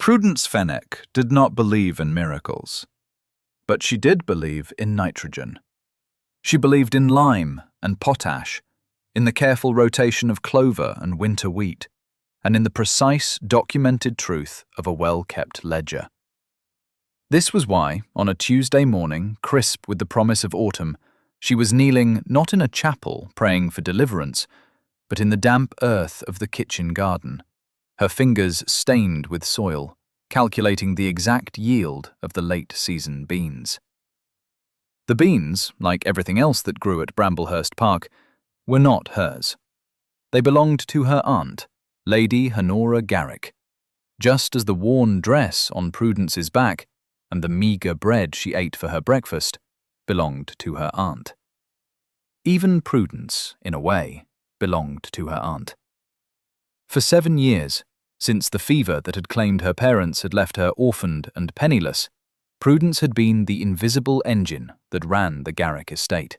Prudence Fenwick did not believe in miracles, but she did believe in nitrogen. She believed in lime and potash, in the careful rotation of clover and winter wheat, and in the precise, documented truth of a well-kept ledger. This was why, on a Tuesday morning, crisp with the promise of autumn, she was kneeling not in a chapel praying for deliverance, but in the damp earth of the kitchen garden, her fingers stained with soil, calculating the exact yield of the late-season beans. The beans, like everything else that grew at Bramblehurst Park, were not hers. They belonged to her aunt, Lady Honora Garrick, just as the worn dress on Prudence's back and the meagre bread she ate for her breakfast belonged to her aunt. Even Prudence, in a way, belonged to her aunt. For 7 years, since the fever that had claimed her parents had left her orphaned and penniless, Prudence had been the invisible engine that ran the Garrick estate.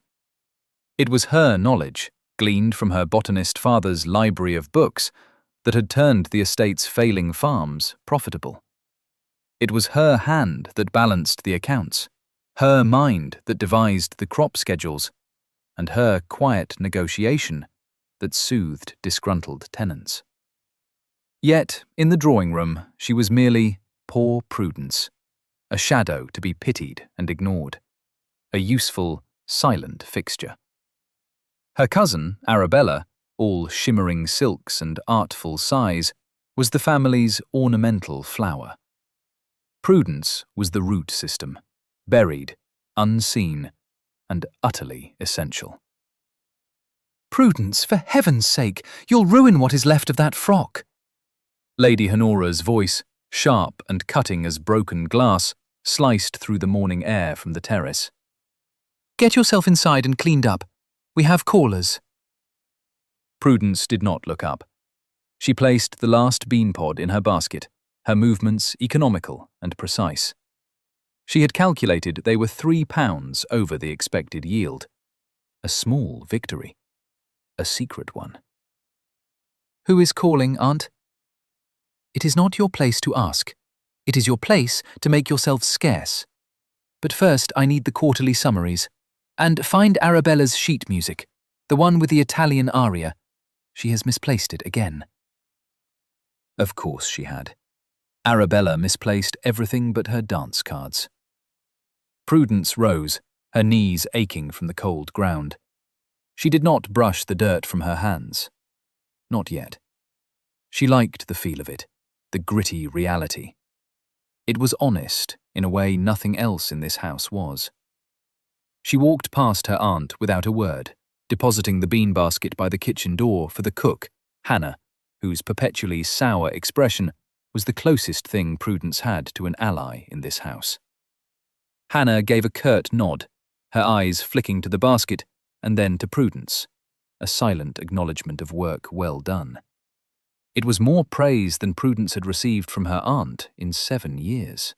It was her knowledge, gleaned from her botanist father's library of books, that had turned the estate's failing farms profitable. It was her hand that balanced the accounts, her mind that devised the crop schedules, and her quiet negotiation that soothed disgruntled tenants. Yet, in the drawing room, she was merely poor Prudence, a shadow to be pitied and ignored, a useful, silent fixture. Her cousin, Arabella, all shimmering silks and artful sighs, was the family's ornamental flower. Prudence was the root system, buried, unseen, and utterly essential. "Prudence, for heaven's sake, you'll ruin what is left of that frock." Lady Honora's voice, sharp and cutting as broken glass, sliced through the morning air from the terrace. "Get yourself inside and cleaned up. We have callers." Prudence did not look up. She placed the last bean pod in her basket, her movements economical and precise. She had calculated they were 3 pounds over the expected yield. A small victory. A secret one. "Who is calling, Aunt?" "It is not your place to ask. It is your place to make yourself scarce. But first I need the quarterly summaries. And find Arabella's sheet music, the one with the Italian aria. She has misplaced it again." Of course she had. Arabella misplaced everything but her dance cards. Prudence rose, her knees aching from the cold ground. She did not brush the dirt from her hands. Not yet. She liked the feel of it, the gritty reality. It was honest in a way nothing else in this house was. She walked past her aunt without a word, depositing the bean basket by the kitchen door for the cook, Hannah, whose perpetually sour expression was the closest thing Prudence had to an ally in this house. Hannah gave a curt nod, her eyes flicking to the basket and then to Prudence, a silent acknowledgement of work well done. It was more praise than Prudence had received from her aunt in 7 years.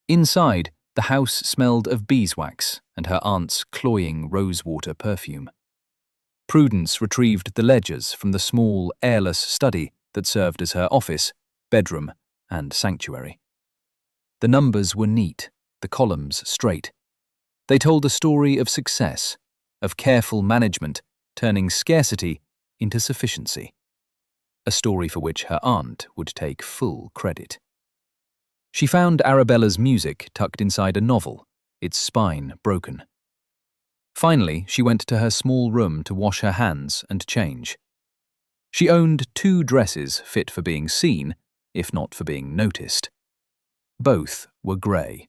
Inside, the house smelled of beeswax and her aunt's cloying rosewater perfume. Prudence retrieved the ledgers from the small, airless study that served as her office, bedroom, and sanctuary. The numbers were neat, the columns straight. They told a story of success, of careful management, turning scarcity into sufficiency. A story for which her aunt would take full credit. She found Arabella's music tucked inside a novel, its spine broken. Finally, she went to her small room to wash her hands and change. She owned 2 dresses fit for being seen, if not for being noticed. Both were grey.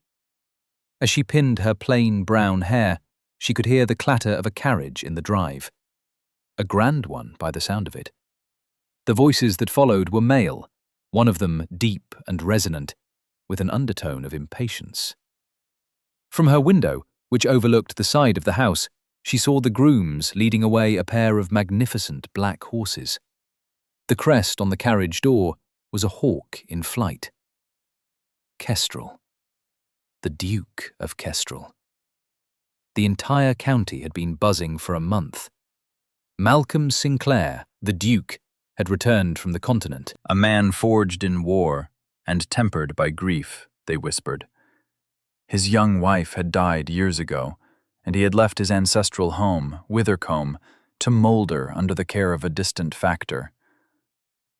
As she pinned her plain brown hair, she could hear the clatter of a carriage in the drive. A grand one, by the sound of it. The voices that followed were male, one of them deep and resonant, with an undertone of impatience. From her window, which overlooked the side of the house, she saw the grooms leading away a pair of magnificent black horses. The crest on the carriage door was a hawk in flight. Kestrel. The Duke of Kestrel. The entire county had been buzzing for a month. Malcolm Sinclair, the Duke, had returned from the continent, a man forged in war, and tempered by grief, they whispered. His young wife had died years ago, and he had left his ancestral home, Withercombe, to moulder under the care of a distant factor.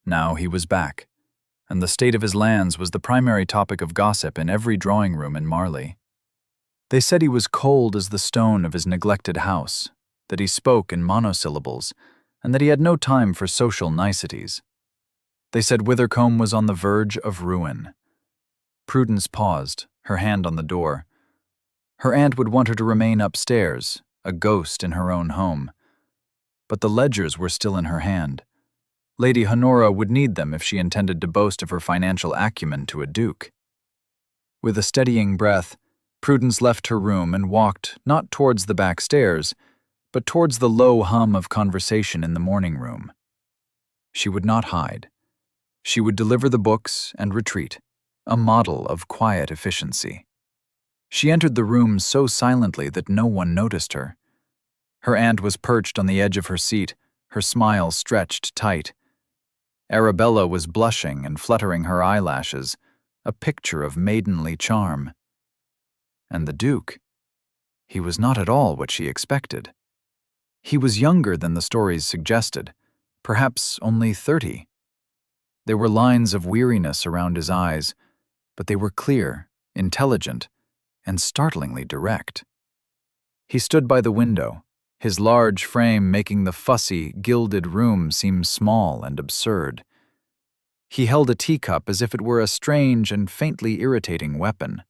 Now he was back, and the state of his lands was the primary topic of gossip in every drawing room in Marley. They said he was cold as the stone of his neglected house, that he spoke in monosyllables, and that he had no time for social niceties. They said Withercombe was on the verge of ruin. Prudence paused, her hand on the door. Her aunt would want her to remain upstairs, a ghost in her own home. But the ledgers were still in her hand. Lady Honora would need them if she intended to boast of her financial acumen to a duke. With a steadying breath, Prudence left her room and walked not towards the back stairs, but towards the low hum of conversation in the morning room. She would not hide. She would deliver the books and retreat, a model of quiet efficiency. She entered the room so silently that no one noticed her. Her aunt was perched on the edge of her seat, her smile stretched tight. Arabella was blushing and fluttering her eyelashes, a picture of maidenly charm. And the Duke, he was not at all what she expected. He was younger than the stories suggested, perhaps only 30. There were lines of weariness around his eyes, but they were clear, intelligent, and startlingly direct. He stood by the window, his large frame making the fussy, gilded room seem small and absurd. He held a teacup as if it were a strange and faintly irritating weapon.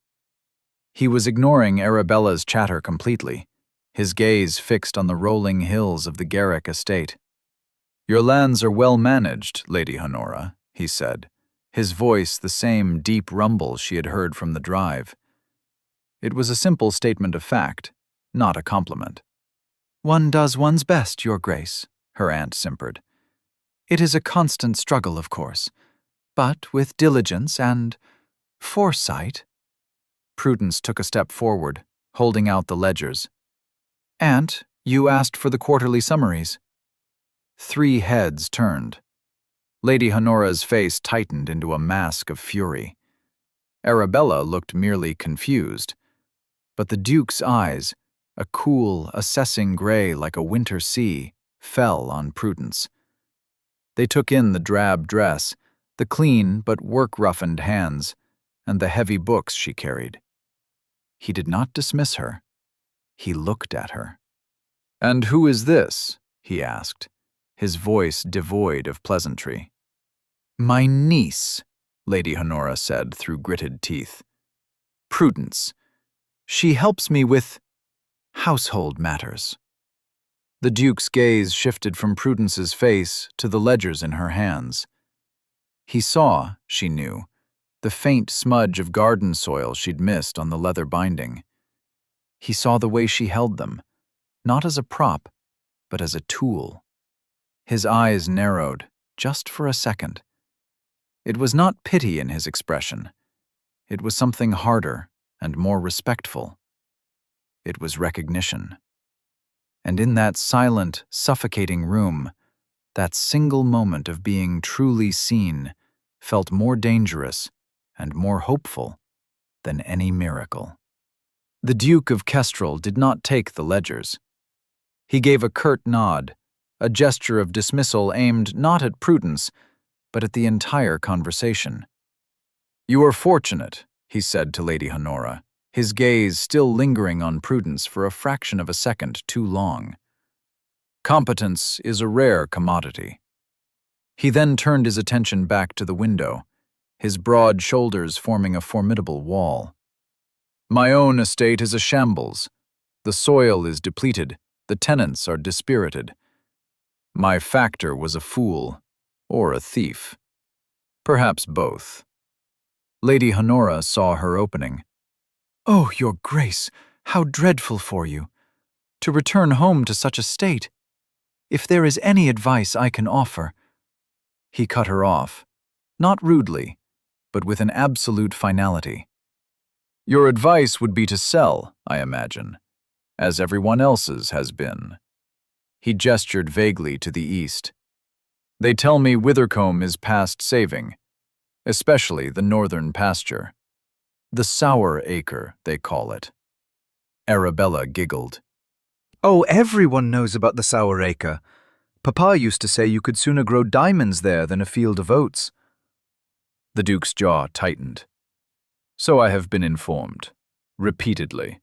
He was ignoring Arabella's chatter completely, his gaze fixed on the rolling hills of the Garrick estate. "Your lands are well managed, Lady Honora," he said, his voice the same deep rumble she had heard from the drive. It was a simple statement of fact, not a compliment. "One does one's best, Your Grace," her aunt simpered. "It is a constant struggle, of course, but with diligence and foresight." Prudence took a step forward, holding out the ledgers. "Aunt, you asked for the quarterly summaries." 3 heads turned. Lady Honora's face tightened into a mask of fury. Arabella looked merely confused, but the Duke's eyes, a cool, assessing gray like a winter sea, fell on Prudence. They took in the drab dress, the clean but work-roughened hands, and the heavy books she carried. He did not dismiss her. He looked at her. "And who is this?" he asked, his voice devoid of pleasantry. "My niece," Lady Honora said through gritted teeth. "Prudence. She helps me with household matters." The Duke's gaze shifted from Prudence's face to the ledgers in her hands. He saw, she knew, the faint smudge of garden soil she'd missed on the leather binding. He saw the way she held them, not as a prop, but as a tool. His eyes narrowed, just for a second. It was not pity in his expression. It was something harder and more respectful. It was recognition. And in that silent, suffocating room, that single moment of being truly seen felt more dangerous and more hopeful than any miracle. The Duke of Kestrel did not take the ledgers. He gave a curt nod, a gesture of dismissal aimed not at Prudence, but at the entire conversation. "You are fortunate," he said to Lady Honora, his gaze still lingering on Prudence for a fraction of a second too long. "Competence is a rare commodity." He then turned his attention back to the window, his broad shoulders forming a formidable wall. "My own estate is a shambles. The soil is depleted, the tenants are dispirited. My factor was a fool, or a thief. Perhaps both." Lady Honora saw her opening. "Oh, Your Grace, how dreadful for you! To return home to such a state! If there is any advice I can offer—" He cut her off, not rudely, but with an absolute finality. "Your advice would be to sell, I imagine, as everyone else's has been." He gestured vaguely to the east. "They tell me Withercombe is past saving. especially the northern pasture. The sour acre, they call it. Arabella giggled. Oh, everyone knows about the sour acre. Papa used to say you could sooner grow diamonds there than a field of oats. The Duke's jaw tightened. So I have been informed. Repeatedly.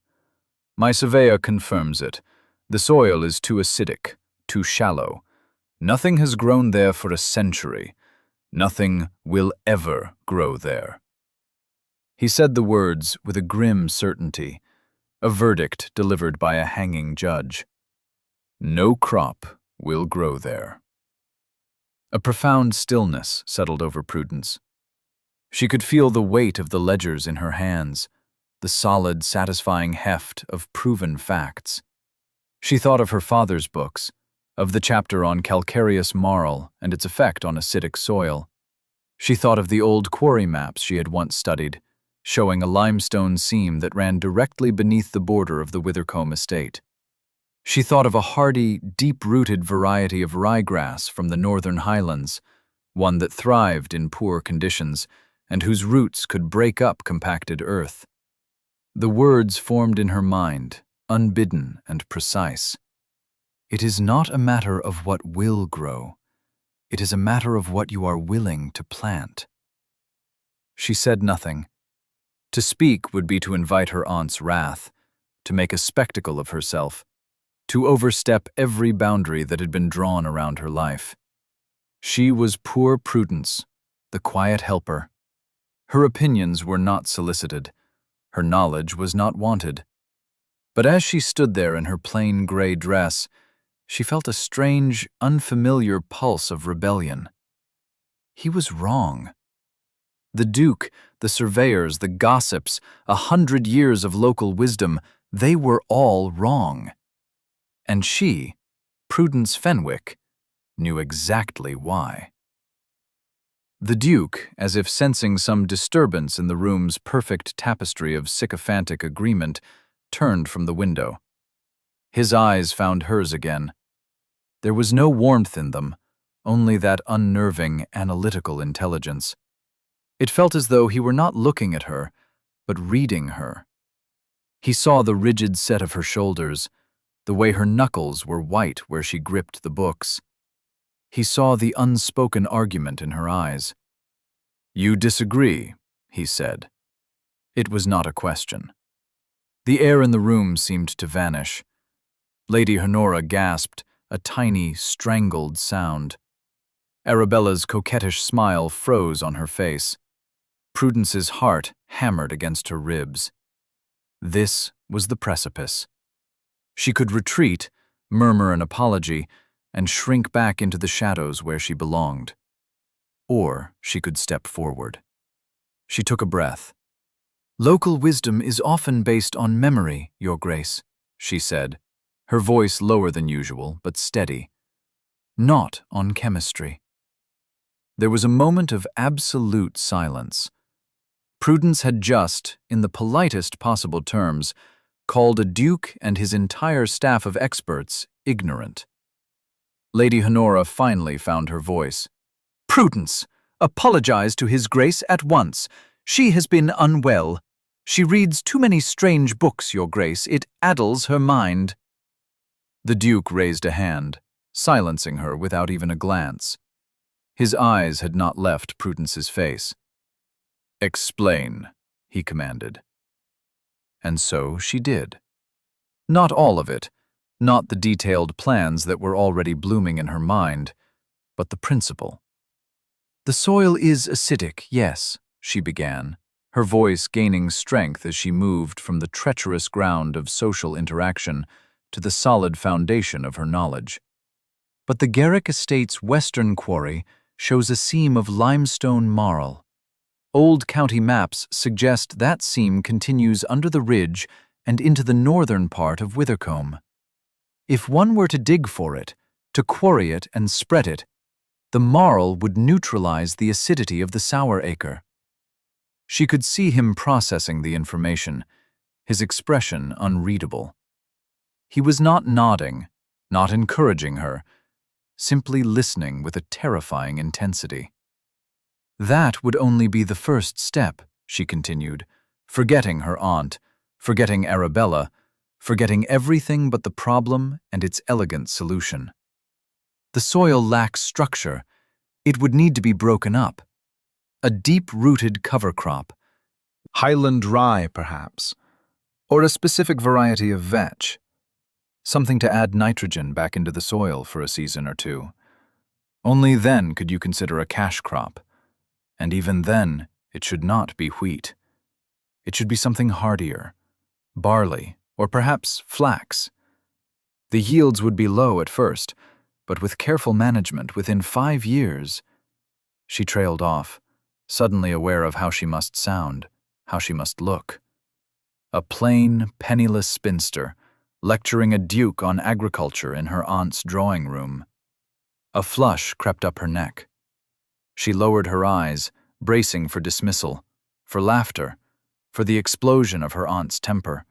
My surveyor confirms it. The soil is too acidic, too shallow. Nothing has grown there for a century. Nothing will ever grow there. He said the words with a grim certainty, a verdict delivered by a hanging judge. No crop will grow there. A profound stillness settled over Prudence. She could feel the weight of the ledgers in her hands, the solid, satisfying heft of proven facts. She thought of her father's books, of the chapter on calcareous marl and its effect on acidic soil. She thought of the old quarry maps she had once studied, showing a limestone seam that ran directly beneath the border of the Withercombe estate. She thought of a hardy, deep-rooted variety of ryegrass from the northern highlands, one that thrived in poor conditions and whose roots could break up compacted earth. The words formed in her mind, unbidden and precise. It is not a matter of what will grow. It is a matter of what you are willing to plant. She said nothing. To speak would be to invite her aunt's wrath, to make a spectacle of herself, to overstep every boundary that had been drawn around her life. She was poor Prudence, the quiet helper. Her opinions were not solicited. Her knowledge was not wanted. But as she stood there in her plain gray dress, she felt a strange, unfamiliar pulse of rebellion. He was wrong. The Duke, the surveyors, the gossips, 100 years of local wisdom, they were all wrong. And she, Prudence Fenwick, knew exactly why. The Duke, as if sensing some disturbance in the room's perfect tapestry of sycophantic agreement, turned from the window. His eyes found hers again. There was no warmth in them, only that unnerving, analytical intelligence. It felt as though he were not looking at her, but reading her. He saw the rigid set of her shoulders, the way her knuckles were white where she gripped the books. He saw the unspoken argument in her eyes. "You disagree," he said. It was not a question. The air in the room seemed to vanish. Lady Honora gasped, a tiny, strangled sound. Arabella's coquettish smile froze on her face. Prudence's heart hammered against her ribs. This was the precipice. She could retreat, murmur an apology, and shrink back into the shadows where she belonged. Or she could step forward. She took a breath. "Local wisdom is often based on memory, Your Grace," she said, her voice lower than usual, but steady. "Not on chemistry." There was a moment of absolute silence. Prudence had just, in the politest possible terms, called a duke and his entire staff of experts ignorant. Lady Honora finally found her voice. "Prudence, apologize to His Grace at once. She has been unwell. She reads too many strange books, Your Grace. It addles her mind." The Duke raised a hand, silencing her without even a glance. His eyes had not left Prudence's face. "Explain," he commanded. And so she did. Not all of it, not the detailed plans that were already blooming in her mind, but the principle. "The soil is acidic, yes," she began, her voice gaining strength as she moved from the treacherous ground of social interaction to the solid foundation of her knowledge. "But the Garrick Estate's western quarry shows a seam of limestone marl. Old county maps suggest that seam continues under the ridge and into the northern part of Withercombe. If one were to dig for it, to quarry it and spread it, the marl would neutralize the acidity of the sour acre." She could see him processing the information, his expression unreadable. He was not nodding, not encouraging her, simply listening with a terrifying intensity. That would only be the first step, she continued, forgetting her aunt, forgetting Arabella, forgetting everything but the problem and its elegant solution. The soil lacks structure. It would need to be broken up. A deep-rooted cover crop. Highland rye, perhaps. Or a specific variety of vetch. Something to add nitrogen back into the soil for a season or two. Only then could you consider a cash crop. And even then, it should not be wheat. It should be something hardier. Barley, or perhaps flax. The yields would be low at first, but with careful management, within 5 years. She trailed off, suddenly aware of how she must sound, how she must look. A plain, penniless spinster, lecturing a duke on agriculture in her aunt's drawing room. A flush crept up her neck. She lowered her eyes, bracing for dismissal, for laughter, for the explosion of her aunt's temper.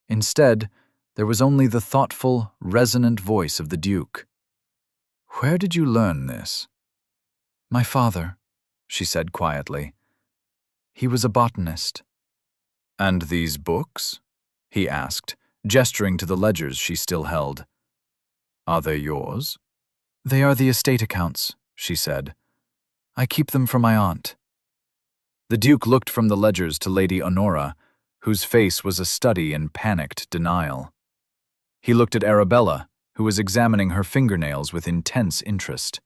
Instead, there was only the thoughtful, resonant voice of the duke. "Where did you learn this?" "My father," she said quietly. "He was a botanist." "And these books?" he asked, gesturing to the ledgers she still held. "Are they yours?" "They are the estate accounts," she said. "I keep them for my aunt." The duke looked from the ledgers to Lady Honora, whose face was a study in panicked denial. He looked at Arabella, who was examining her fingernails with intense interest.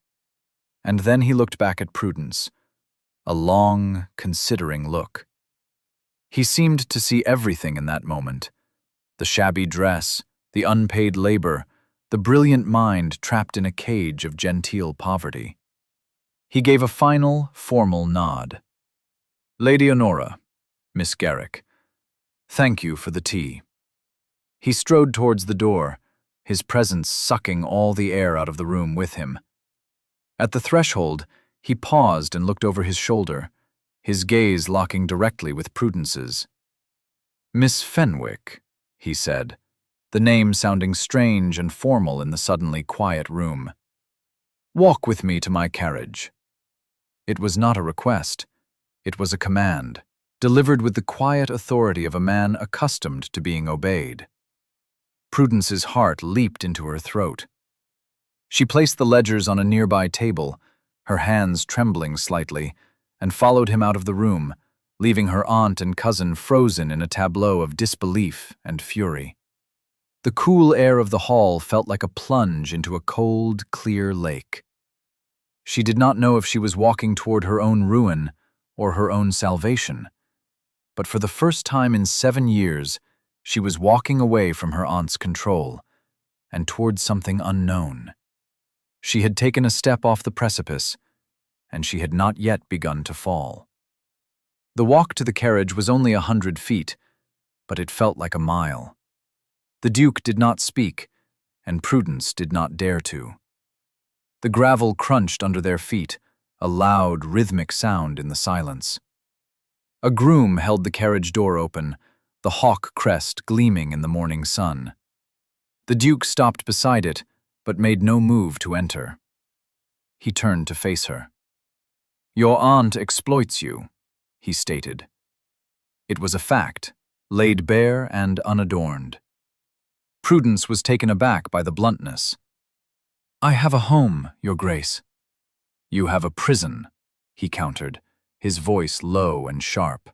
And then he looked back at Prudence, a long, considering look. He seemed to see everything in that moment: the shabby dress, the unpaid labor, the brilliant mind trapped in a cage of genteel poverty. He gave a final, formal nod. "Lady Honora, Miss Garrick, thank you for the tea." He strode towards the door, his presence sucking all the air out of the room with him. At the threshold, he paused and looked over his shoulder, his gaze locking directly with Prudence's. "Miss Fenwick," he said, the name sounding strange and formal in the suddenly quiet room. "Walk with me to my carriage." It was not a request. It was a command, delivered with the quiet authority of a man accustomed to being obeyed. Prudence's heart leaped into her throat. She placed the ledgers on a nearby table, her hands trembling slightly, and followed him out of the room, leaving her aunt and cousin frozen in a tableau of disbelief and fury. The cool air of the hall felt like a plunge into a cold, clear lake. She did not know if she was walking toward her own ruin or her own salvation, but for the first time in 7 years, she was walking away from her aunt's control and toward something unknown. She had taken a step off the precipice, and she had not yet begun to fall. The walk to the carriage was only 100 feet, but it felt like a mile. The Duke did not speak, and Prudence did not dare to. The gravel crunched under their feet, a loud, rhythmic sound in the silence. A groom held the carriage door open, the hawk crest gleaming in the morning sun. The Duke stopped beside it, but made no move to enter. He turned to face her. "Your aunt exploits you," he stated. It was a fact, laid bare and unadorned. Prudence was taken aback by the bluntness. "I have a home, Your Grace." "You have a prison," he countered, his voice low and sharp.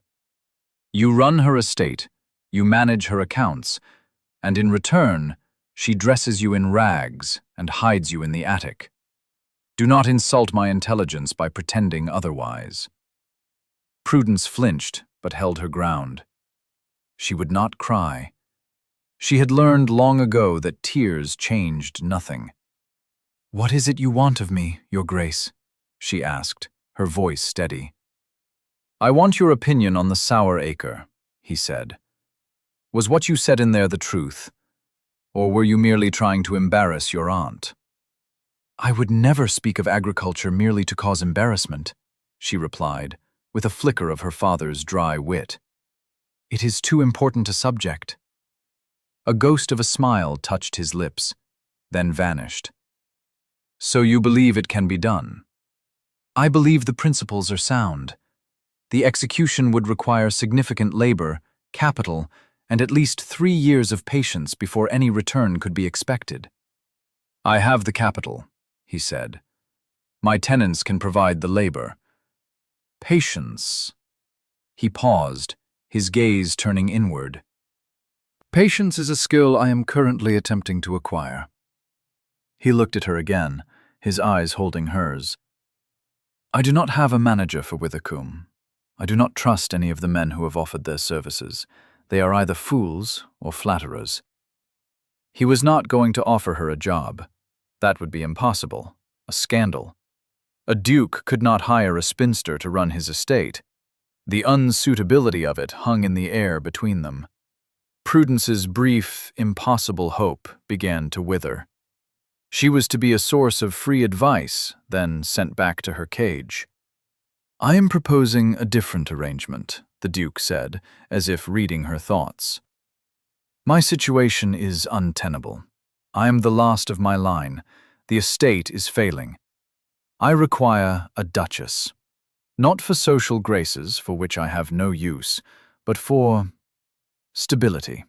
"You run her estate, you manage her accounts, and in return, she dresses you in rags and hides you in the attic. Do not insult my intelligence by pretending otherwise." Prudence flinched, but held her ground. She would not cry. She had learned long ago that tears changed nothing. "What is it you want of me, Your Grace?" she asked, her voice steady. "I want your opinion on the Sour Acre," he said. "Was what you said in there the truth, or were you merely trying to embarrass your aunt?" "I would never speak of agriculture merely to cause embarrassment," she replied, with a flicker of her father's dry wit. "It is too important a subject." A ghost of a smile touched his lips, then vanished. "So you believe it can be done?" I believe the principles are sound. The execution would require significant labor, capital, and at least 3 years of patience before any return could be expected. I have the capital, he said. My tenants can provide the labor. Patience. He paused, his gaze turning inward. Patience is a skill I am currently attempting to acquire. He looked at her again, his eyes holding hers. I do not have a manager for Withercombe. I do not trust any of the men who have offered their services. They are either fools or flatterers. He was not going to offer her a job. That would be impossible, a scandal. A duke could not hire a spinster to run his estate. The unsuitability of it hung in the air between them. Prudence's brief, impossible hope began to wither. She was to be a source of free advice, then sent back to her cage. I am proposing a different arrangement, the Duke said, as if reading her thoughts. My situation is untenable. I am the last of my line. The estate is failing. I require a duchess. Not for social graces, for which I have no use, but for stability.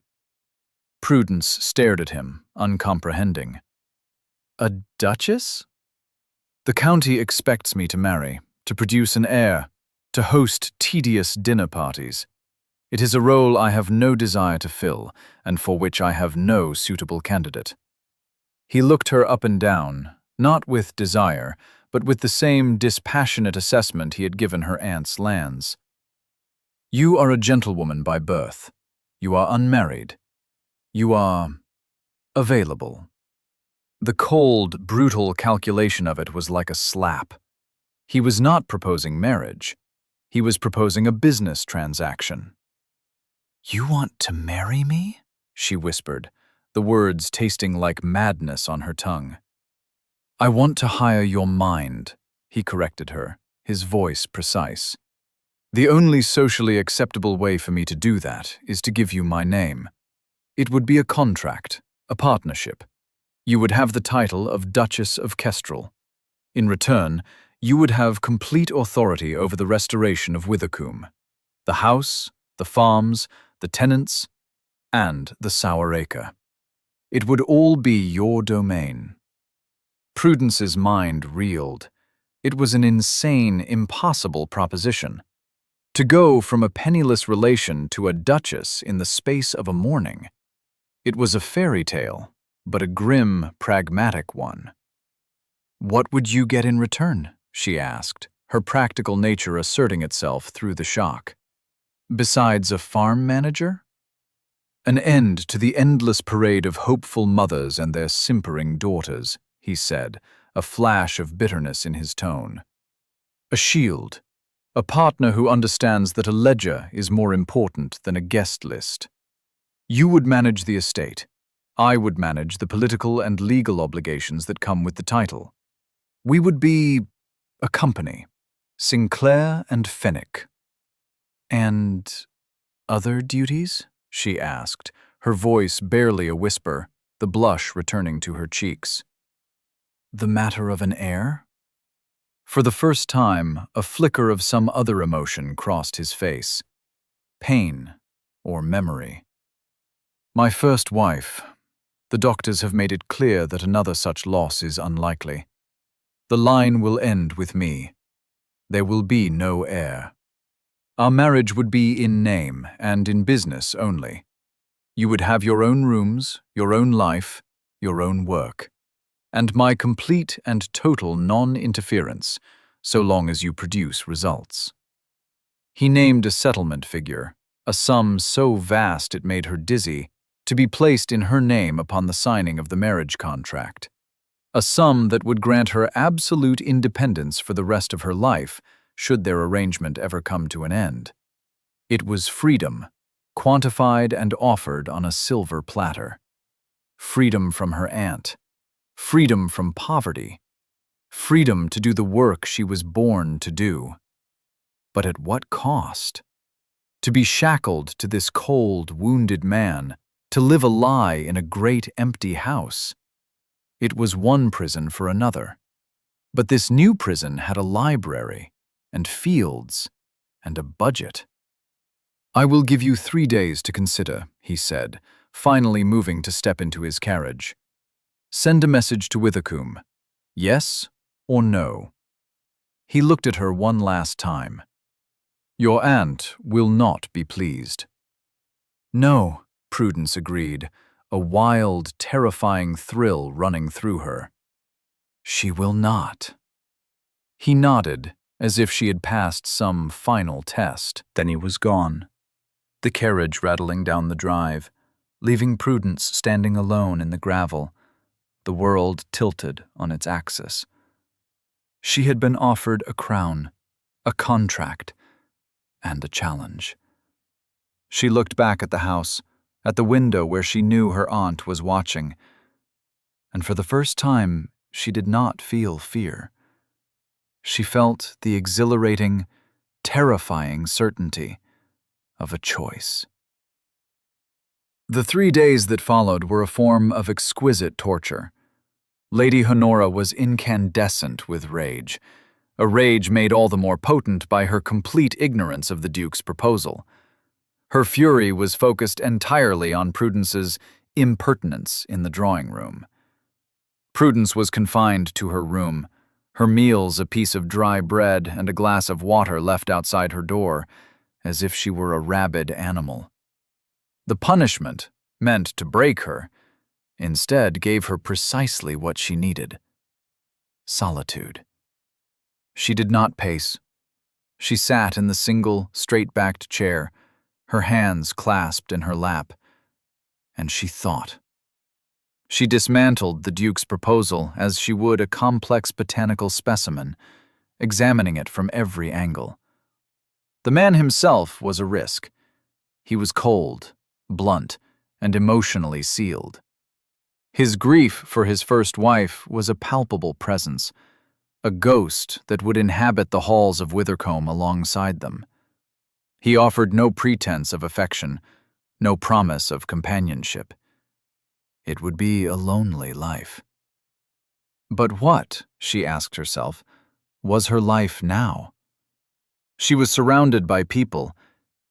Prudence stared at him, uncomprehending. A duchess? The county expects me to marry, to produce an heir, to host tedious dinner parties. It is a role I have no desire to fill, and for which I have no suitable candidate. He looked her up and down, not with desire, but with the same dispassionate assessment he had given her aunt's lands. You are a gentlewoman by birth. You are unmarried. You are available. The cold, brutal calculation of it was like a slap. He was not proposing marriage. He was proposing a business transaction. You want to marry me? She whispered, the words tasting like madness on her tongue. I want to hire your mind, he corrected her, his voice precise. The only socially acceptable way for me to do that is to give you my name. It would be a contract, a partnership. You would have the title of Duchess of Kestrel. In return, you would have complete authority over the restoration of Withercombe, the house, the farms, the tenants, and the Sour Acre. It would all be your domain. Prudence's mind reeled. It was an insane, impossible proposition. To go from a penniless relation to a duchess in the space of a morning. It was a fairy tale, but a grim, pragmatic one. What would you get in return? She asked, her practical nature asserting itself through the shock. Besides a farm manager? An end to the endless parade of hopeful mothers and their simpering daughters, he said, a flash of bitterness in his tone. A shield, a partner who understands that a ledger is more important than a guest list. You would manage the estate. I would manage the political and legal obligations that come with the title. We would be a company, Sinclair and Fenwick. And other duties? She asked, her voice barely a whisper, the blush returning to her cheeks. The matter of an heir? For the first time, a flicker of some other emotion crossed his face. Pain or memory. My first wife. The doctors have made it clear that another such loss is unlikely. The line will end with me. There will be no heir. Our marriage would be in name and in business only. You would have your own rooms, your own life, your own work, and my complete and total non-interference, so long as you produce results. He named a settlement figure, a sum so vast it made her dizzy, to be placed in her name upon the signing of the marriage contract. A sum that would grant her absolute independence for the rest of her life, should their arrangement ever come to an end. It was freedom, quantified and offered on a silver platter. Freedom from her aunt. Freedom from poverty. Freedom to do the work she was born to do. But at what cost? To be shackled to this cold, wounded man, to live a lie in a great empty house. It was one prison for another. But this new prison had a library, and fields, and a budget. "I will give you 3 days to consider," he said, finally moving to step into his carriage. "Send a message to Withercombe. Yes or no?" He looked at her one last time. "Your aunt will not be pleased." "No," Prudence agreed, a wild, terrifying thrill running through her. "She will not." He nodded, as if she had passed some final test. Then he was gone, the carriage rattling down the drive, leaving Prudence standing alone in the gravel, the world tilted on its axis. She had been offered a crown, a contract, and a challenge. She looked back at the house, at the window where she knew her aunt was watching, and for the first time she did not feel fear. She felt the exhilarating, terrifying certainty of a choice. The 3 days that followed were a form of exquisite torture. Lady Honora was incandescent with rage, a rage made all the more potent by her complete ignorance of the Duke's proposal. Her fury was focused entirely on Prudence's impertinence in the drawing room. Prudence was confined to her room, her meals a piece of dry bread and a glass of water left outside her door, as if she were a rabid animal. The punishment, meant to break her, instead gave her precisely what she needed: solitude. She did not pace. She sat in the single, straight-backed chair, her hands clasped in her lap, and she thought. She dismantled the Duke's proposal as she would a complex botanical specimen, examining it from every angle. The man himself was a risk. He was cold, blunt, and emotionally sealed. His grief for his first wife was a palpable presence, a ghost that would inhabit the halls of Withercombe alongside them. He offered no pretense of affection, no promise of companionship. It would be a lonely life. But what, she asked herself, was her life now? She was surrounded by people,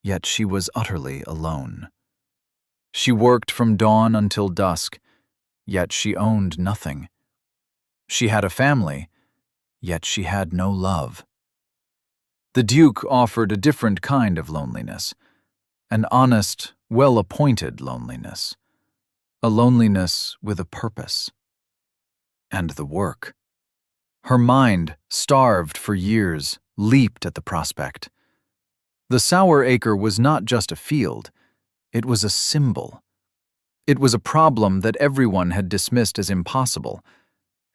yet she was utterly alone. She worked from dawn until dusk, yet she owned nothing. She had a family, yet she had no love. The Duke offered a different kind of loneliness, an honest, well-appointed loneliness, a loneliness with a purpose. And the work. Her mind, starved for years, leaped at the prospect. The Sour Acre was not just a field, it was a symbol. It was a problem that everyone had dismissed as impossible,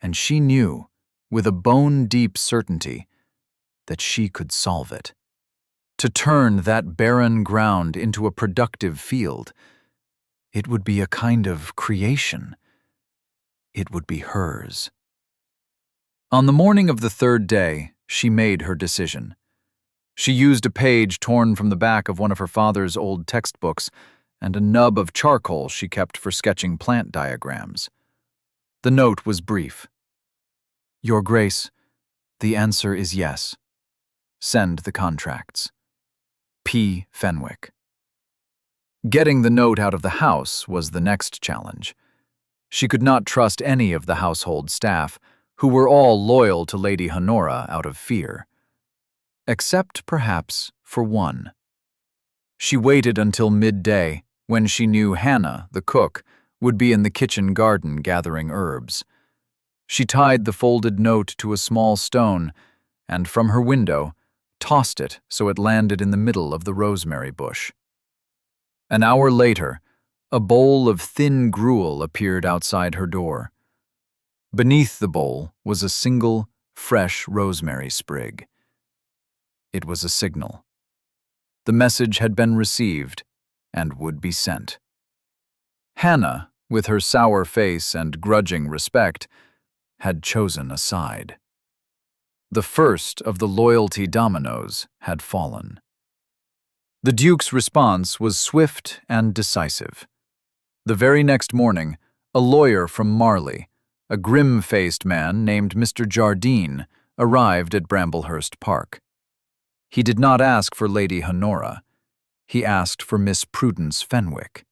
and she knew, with a bone-deep certainty, that she could solve it. To turn that barren ground into a productive field, it would be a kind of creation. It would be hers. On the morning of the 3rd day, she made her decision. She used a page torn from the back of one of her father's old textbooks and a nub of charcoal she kept for sketching plant diagrams. The note was brief. "Your Grace, the answer is yes. Send the contracts. P. Fenwick." Getting the note out of the house was the next challenge. She could not trust any of the household staff, who were all loyal to Lady Honora out of fear. Except, perhaps, for one. She waited until midday, when she knew Hannah, the cook, would be in the kitchen garden gathering herbs. She tied the folded note to a small stone and, from her window, tossed it so it landed in the middle of the rosemary bush. An hour later, a bowl of thin gruel appeared outside her door. Beneath the bowl was a single, fresh rosemary sprig. It was a signal. The message had been received and would be sent. Hannah, with her sour face and grudging respect, had chosen a side. The first of the loyalty dominoes had fallen. The Duke's response was swift and decisive. The very next morning, a lawyer from Marley, a grim-faced man named Mr. Jardine arrived at Bramblehurst Park. He did not ask for Lady Honora. He asked for Miss Prudence Fenwick.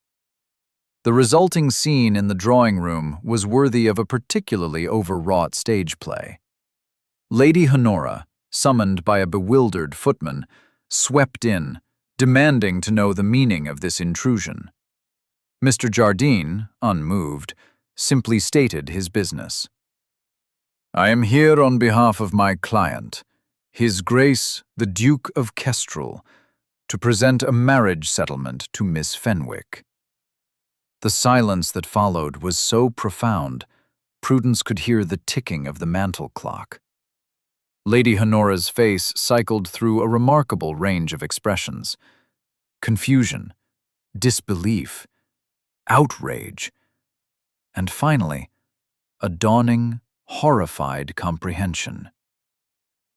The resulting scene in the drawing room was worthy of a particularly overwrought stage play. Lady Honora, summoned by a bewildered footman, swept in, demanding to know the meaning of this intrusion. Mr. Jardine, unmoved, simply stated his business. "I am here on behalf of my client, His Grace the Duke of Kestrel, to present a marriage settlement to Miss Fenwick." The silence that followed was so profound, Prudence could hear the ticking of the mantel clock. Lady Honora's face cycled through a remarkable range of expressions: confusion, disbelief, outrage, and finally, a dawning, horrified comprehension.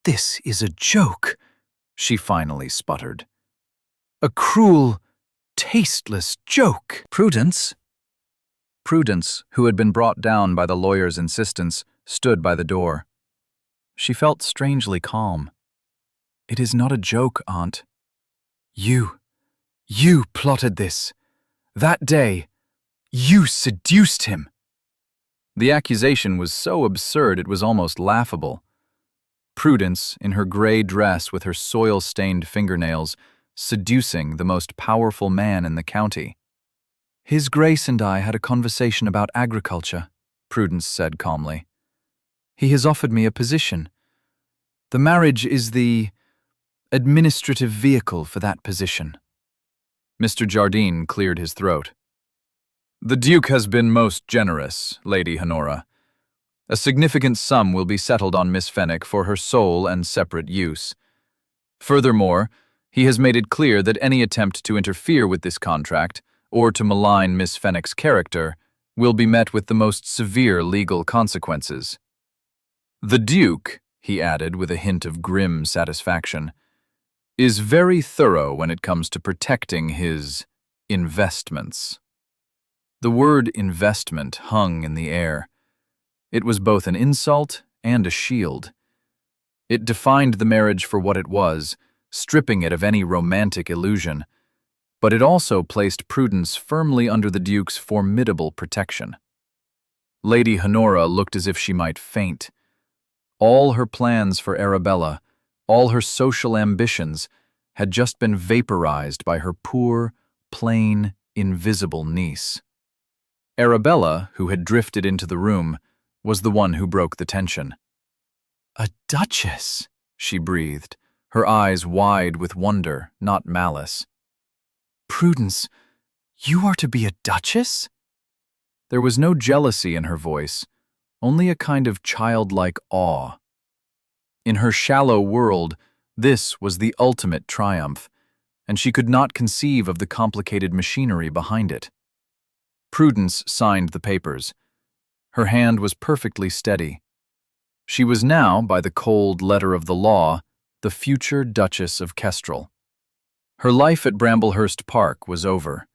"This is a joke," she finally sputtered. "A cruel, tasteless joke." Prudence, who had been brought down by the lawyer's insistence, stood by the door. She felt strangely calm. "It is not a joke, Aunt. You plotted this. That day, you seduced him." The accusation was so absurd it was almost laughable. Prudence, in her gray dress with her soil-stained fingernails, seducing the most powerful man in the county. "His Grace and I had a conversation about agriculture," Prudence said calmly. "He has offered me a position. The marriage is the administrative vehicle for that position." Mr. Jardine cleared his throat. "The Duke has been most generous, Lady Honora. A significant sum will be settled on Miss Fenwick for her sole and separate use. Furthermore, he has made it clear that any attempt to interfere with this contract, or to malign Miss Fenwick's character, will be met with the most severe legal consequences. The Duke," he added with a hint of grim satisfaction, "is very thorough when it comes to protecting his investments." The word investment hung in the air. It was both an insult and a shield. It defined the marriage for what it was, stripping it of any romantic illusion, but it also placed Prudence firmly under the Duke's formidable protection. Lady Honora looked as if she might faint. All her plans for Arabella, all her social ambitions, had just been vaporized by her poor, plain, invisible niece. Arabella, who had drifted into the room, was the one who broke the tension. "A duchess," she breathed, her eyes wide with wonder, not malice. "Prudence, you are to be a duchess?" There was no jealousy in her voice, only a kind of childlike awe. In her shallow world, this was the ultimate triumph, and she could not conceive of the complicated machinery behind it. Prudence signed the papers. Her hand was perfectly steady. She was now, by the cold letter of the law, the future Duchess of Kestrel. Her life at Bramblehurst Park was over.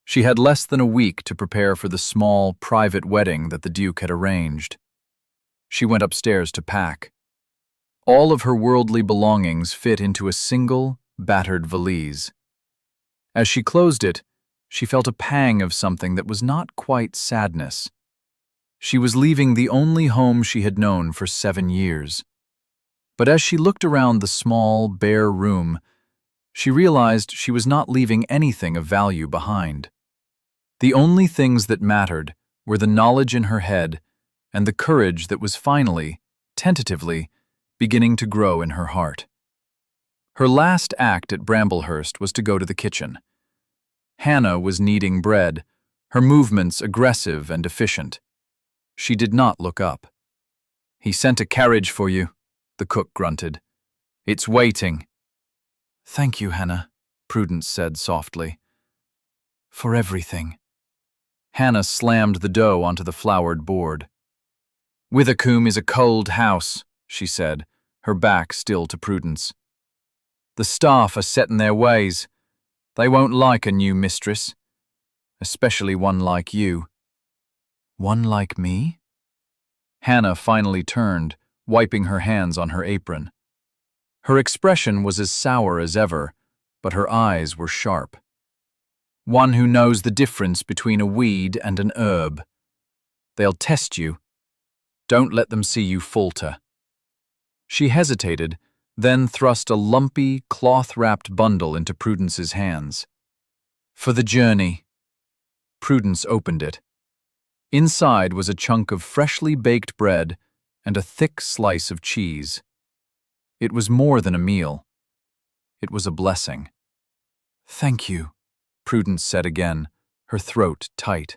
She had less than a week to prepare for the small, private wedding that the Duke had arranged. She went upstairs to pack. All of her worldly belongings fit into a single, battered valise. As she closed it, she felt a pang of something that was not quite sadness. She was leaving the only home she had known for 7 years. But as she looked around the small, bare room, she realized she was not leaving anything of value behind. The only things that mattered were the knowledge in her head and the courage that was finally, tentatively, beginning to grow in her heart. Her last act at Bramblehurst was to go to the kitchen. Hannah was kneading bread, her movements aggressive and efficient. She did not look up. "He sent a carriage for you," the cook grunted. "It's waiting." "Thank you, Hannah," Prudence said softly. "For everything." Hannah slammed the dough onto the floured board. "Withercombe is a cold house," she said, her back still to Prudence. "The staff are set in their ways. They won't like a new mistress, especially one like you." "One like me?" Hannah finally turned, wiping her hands on her apron. Her expression was as sour as ever, but her eyes were sharp. One who knows the difference between a weed and an herb. They'll test you. Don't let them see you falter. She hesitated, then thrust a lumpy, cloth-wrapped bundle into Prudence's hands. For the journey. Prudence opened it. Inside was a chunk of freshly baked bread and a thick slice of cheese. It was more than a meal. It was a blessing. "Thank you," Prudence said again, her throat tight.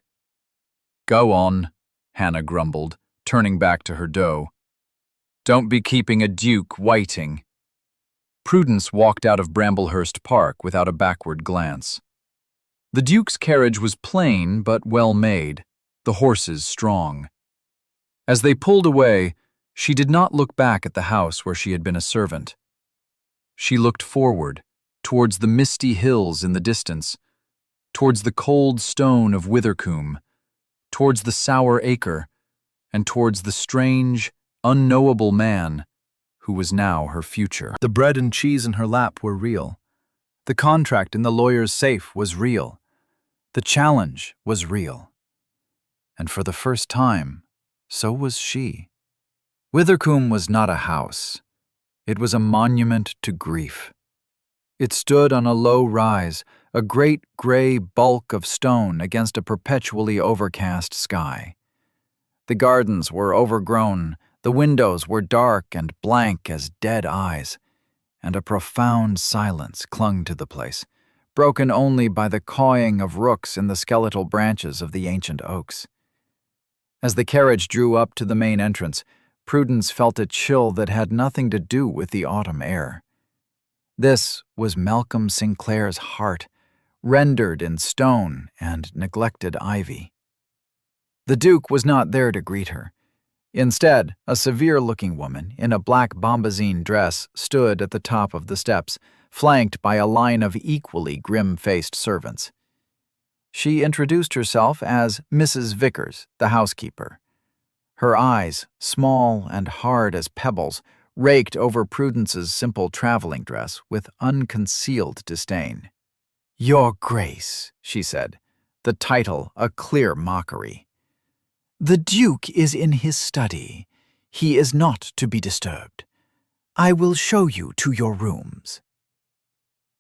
"Go on," Hannah grumbled, turning back to her dough. "Don't be keeping a duke waiting." Prudence walked out of Bramblehurst Park without a backward glance. The Duke's carriage was plain but well made, the horses strong. As they pulled away, she did not look back at the house where she had been a servant. She looked forward, towards the misty hills in the distance, towards the cold stone of Withercombe, towards the sour acre, and towards the strange, unknowable man who was now her future. The bread and cheese in her lap were real. The contract in the lawyer's safe was real. The challenge was real. And for the first time, so was she. Withercombe was not a house. It was a monument to grief. It stood on a low rise, a great gray bulk of stone against a perpetually overcast sky. The gardens were overgrown, the windows were dark and blank as dead eyes, and a profound silence clung to the place, broken only by the cawing of rooks in the skeletal branches of the ancient oaks. As the carriage drew up to the main entrance, Prudence felt a chill that had nothing to do with the autumn air. This was Malcolm Sinclair's heart, rendered in stone and neglected ivy. The Duke was not there to greet her. Instead, a severe-looking woman in a black bombazine dress stood at the top of the steps, flanked by a line of equally grim-faced servants. She introduced herself as Mrs. Vickers, the housekeeper. Her eyes, small and hard as pebbles, raked over Prudence's simple traveling dress with unconcealed disdain. "Your Grace," she said, the title a clear mockery. "The Duke is in his study. He is not to be disturbed. I will show you to your rooms."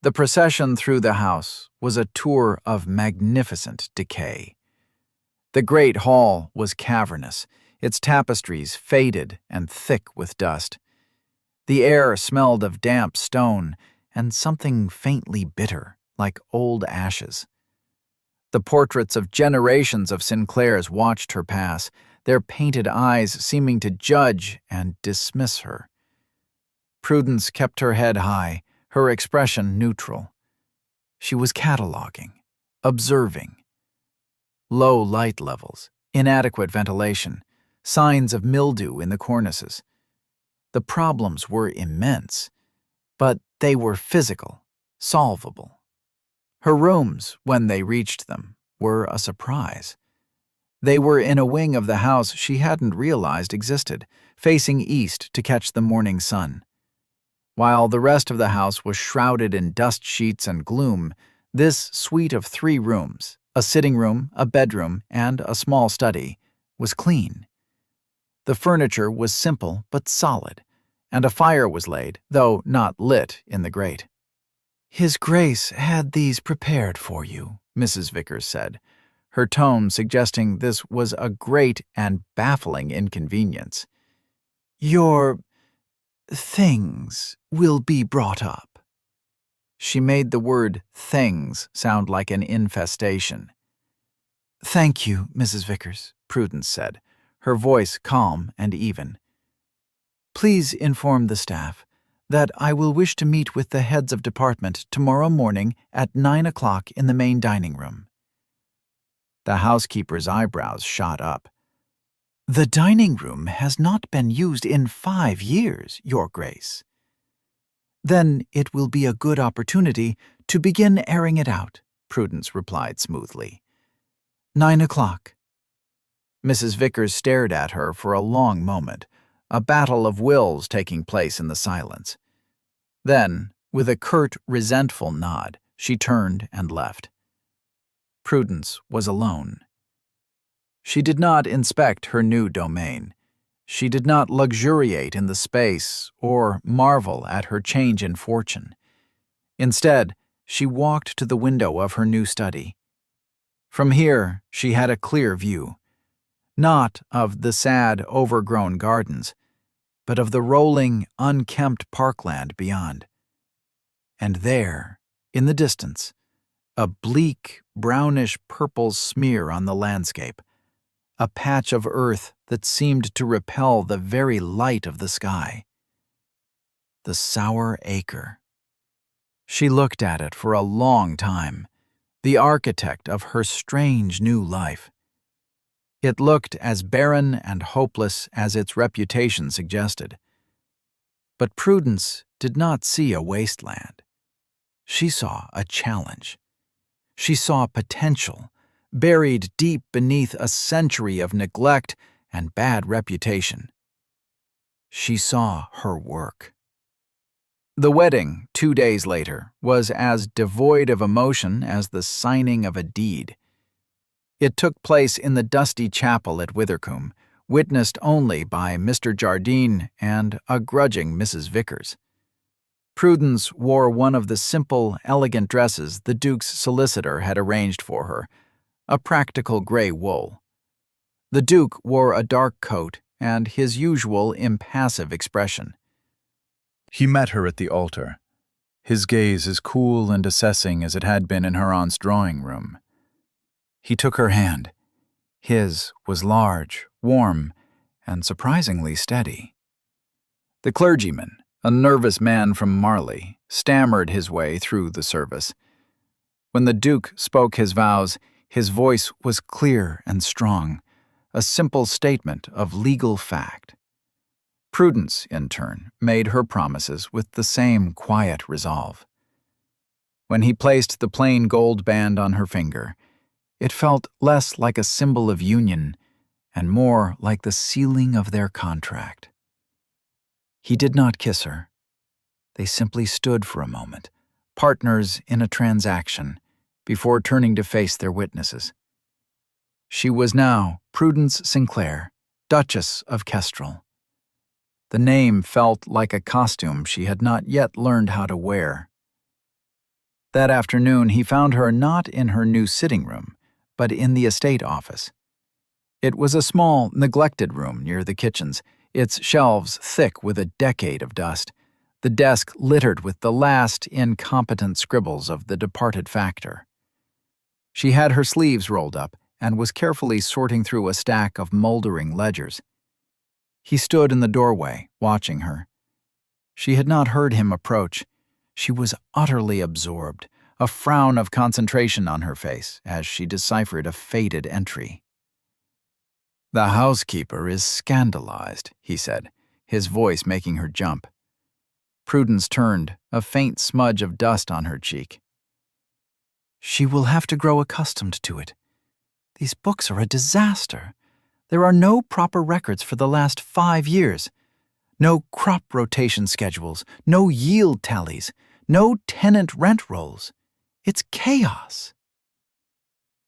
The procession through the house was a tour of magnificent decay. The great hall was cavernous, its tapestries faded and thick with dust. The air smelled of damp stone and something faintly bitter, like old ashes. The portraits of generations of Sinclairs watched her pass, their painted eyes seeming to judge and dismiss her. Prudence kept her head high, her expression neutral. She was cataloging, observing. Low light levels, inadequate ventilation, signs of mildew in the cornices. The problems were immense, but they were physical, solvable. Her rooms, when they reached them, were a surprise. They were in a wing of the house she hadn't realized existed, facing east to catch the morning sun. While the rest of the house was shrouded in dust sheets and gloom, this suite of 3 rooms, a sitting room, a bedroom, and a small study, was clean. The furniture was simple but solid, and a fire was laid, though not lit, in the grate. "His Grace had these prepared for you," Mrs. Vickers said, her tone suggesting this was a great and baffling inconvenience. "Your things will be brought up." She made the word "things" sound like an infestation. "Thank you, Mrs. Vickers," Prudence said, her voice calm and even. "Please inform the staff that I will wish to meet with the heads of department tomorrow morning at 9 o'clock in the main dining room." The housekeeper's eyebrows shot up. "The dining room has not been used in 5 years, Your Grace." "Then it will be a good opportunity to begin airing it out," Prudence replied smoothly. 9 o'clock. Mrs. Vickers stared at her for a long moment, a battle of wills taking place in the silence. Then, with a curt, resentful nod, she turned and left. Prudence was alone. She did not inspect her new domain. She did not luxuriate in the space or marvel at her change in fortune. Instead, she walked to the window of her new study. From here, she had a clear view, not of the sad, overgrown gardens, but of the rolling, unkempt parkland beyond. And there, in the distance, a bleak, brownish-purple smear on the landscape, a patch of earth that seemed to repel the very light of the sky. The Sour Acre. She looked at it for a long time, the architect of her strange new life. It looked as barren and hopeless as its reputation suggested. But Prudence did not see a wasteland. She saw a challenge. She saw potential, buried deep beneath a century of neglect and bad reputation. She saw her work. The wedding, 2 days later, was as devoid of emotion as the signing of a deed. It took place in the dusty chapel at Withercombe, witnessed only by Mr. Jardine and a grudging Mrs. Vickers. Prudence wore one of the simple, elegant dresses the Duke's solicitor had arranged for her, a practical gray wool. The Duke wore a dark coat and his usual impassive expression. He met her at the altar, his gaze as cool and assessing as it had been in her aunt's drawing room. He took her hand. His was large, warm, and surprisingly steady. The clergyman, a nervous man from Marley, stammered his way through the service. When the Duke spoke his vows, his voice was clear and strong, a simple statement of legal fact. Prudence, in turn, made her promises with the same quiet resolve. When he placed the plain gold band on her finger, it felt less like a symbol of union and more like the sealing of their contract. He did not kiss her. They simply stood for a moment, partners in a transaction, before turning to face their witnesses. She was now Prudence Sinclair, Duchess of Kestrel. The name felt like a costume she had not yet learned how to wear. That afternoon he found her not in her new sitting room, but in the estate office. It was a small, neglected room near the kitchens, its shelves thick with a decade of dust, the desk littered with the last incompetent scribbles of the departed factor. She had her sleeves rolled up and was carefully sorting through a stack of moldering ledgers. He stood in the doorway, watching her. She had not heard him approach. She was utterly absorbed, a frown of concentration on her face as she deciphered a faded entry. "The housekeeper is scandalized," he said, his voice making her jump. Prudence turned, a faint smudge of dust on her cheek. "She will have to grow accustomed to it. These books are a disaster. There are no proper records for the last 5 years. No crop rotation schedules, no yield tallies, no tenant rent rolls. It's chaos."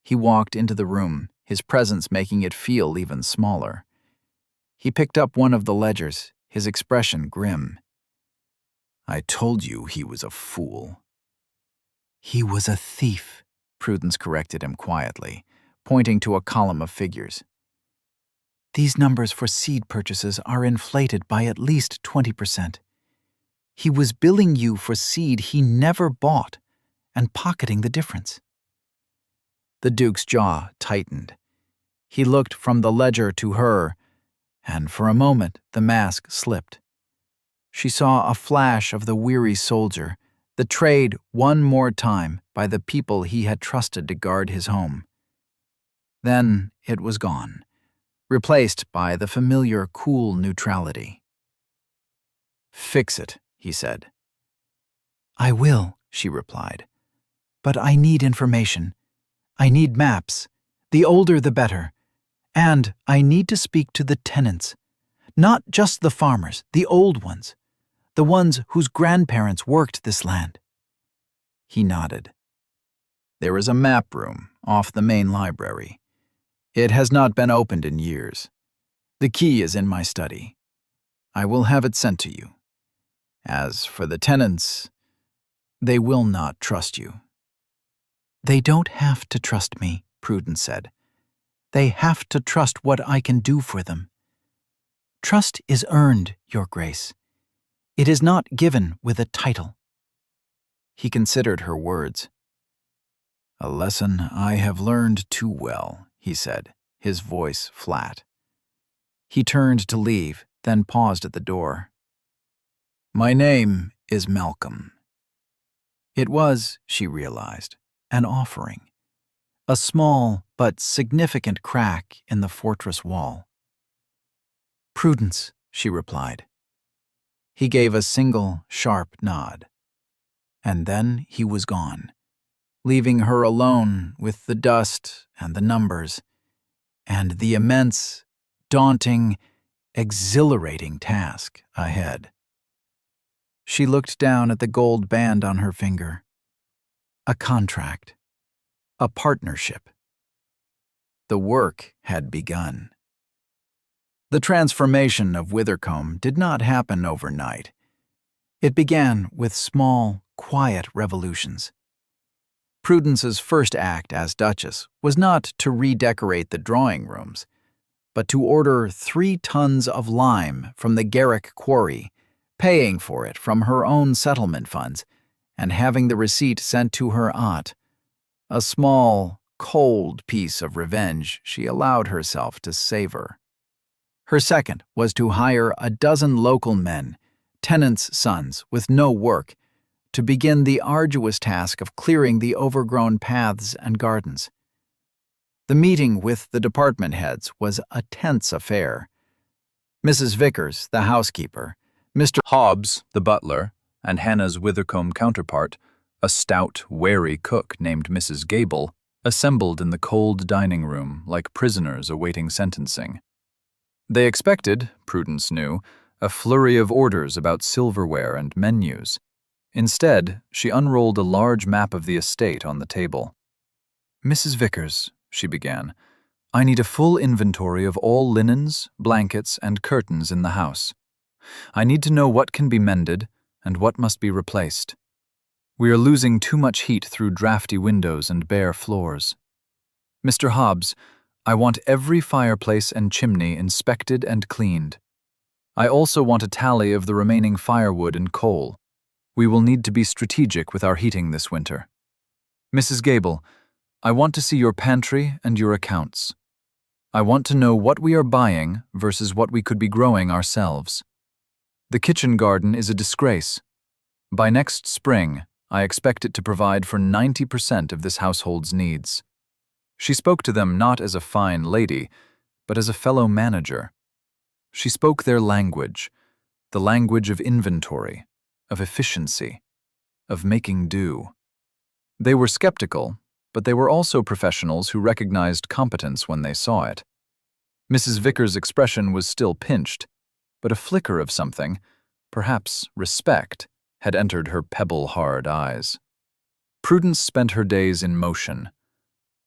He walked into the room, his presence making it feel even smaller. He picked up one of the ledgers, his expression grim. "I told you he was a fool." "He was a thief," Prudence corrected him quietly, pointing to a column of figures. "These numbers for seed purchases are inflated by at least 20%. He was billing you for seed he never bought and pocketing the difference." The Duke's jaw tightened. He looked from the ledger to her, and for a moment the mask slipped. She saw a flash of the weary soldier, the trade one more time by the people he had trusted to guard his home. Then it was gone, replaced by the familiar cool neutrality. "Fix it," he said. "I will," she replied. "But I need information. I need maps. The older the better. And I need to speak to the tenants. Not just the farmers, the old ones. The ones whose grandparents worked this land. He nodded. There is a map room off the main library. It has not been opened in years. The key is in my study. I will have it sent to you. As for the tenants, they will not trust you. They don't have to trust me, Prudence said. They have to trust what I can do for them. Trust is earned, Your Grace. It is not given with a title. He considered her words. A lesson I have learned too well, he said, his voice flat. He turned to leave, then paused at the door. My name is Malcolm. It was, she realized, an offering. A small but significant crack in the fortress wall. Prudence, she replied. He gave a single, sharp nod. And then he was gone, leaving her alone with the dust and the numbers, and the immense, daunting, exhilarating task ahead. She looked down at the gold band on her finger. A contract. A partnership. The work had begun. The transformation of Withercombe did not happen overnight. It began with small, quiet revolutions. Prudence's first act as Duchess was not to redecorate the drawing rooms, but to order 3 tons of lime from the Garrick quarry, paying for it from her own settlement funds, and having the receipt sent to her aunt. A small, cold piece of revenge she allowed herself to savor. Her second was to hire a dozen local men, tenants' sons with no work, to begin the arduous task of clearing the overgrown paths and gardens. The meeting with the department heads was a tense affair. Mrs. Vickers, the housekeeper, Mr. Hobbs, the butler, and Hannah's Withercombe counterpart, a stout, wary cook named Mrs. Gable, assembled in the cold dining room like prisoners awaiting sentencing. They expected, Prudence knew, a flurry of orders about silverware and menus. Instead, she unrolled a large map of the estate on the table. Mrs. Vickers, she began, I need a full inventory of all linens, blankets, and curtains in the house. I need to know what can be mended and what must be replaced. We are losing too much heat through drafty windows and bare floors. Mr. Hobbs, I want every fireplace and chimney inspected and cleaned. I also want a tally of the remaining firewood and coal. We will need to be strategic with our heating this winter. Mrs. Gable, I want to see your pantry and your accounts. I want to know what we are buying versus what we could be growing ourselves. The kitchen garden is a disgrace. By next spring, I expect it to provide for 90% of this household's needs. She spoke to them not as a fine lady, but as a fellow manager. She spoke their language, the language of inventory, of efficiency, of making do. They were skeptical, but they were also professionals who recognized competence when they saw it. Mrs. Vickers' expression was still pinched, but a flicker of something, perhaps respect, had entered her pebble-hard eyes. Prudence spent her days in motion.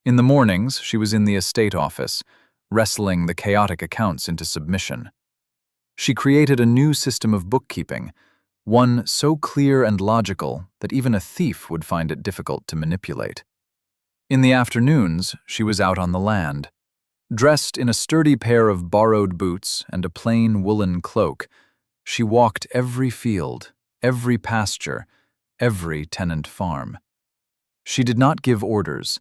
In the mornings, she was in the estate office, wrestling the chaotic accounts into submission. She created a new system of bookkeeping, one so clear and logical that even a thief would find it difficult to manipulate. In the afternoons, she was out on the land. Dressed in a sturdy pair of borrowed boots and a plain woolen cloak, she walked every field, every pasture, every tenant farm. She did not give orders.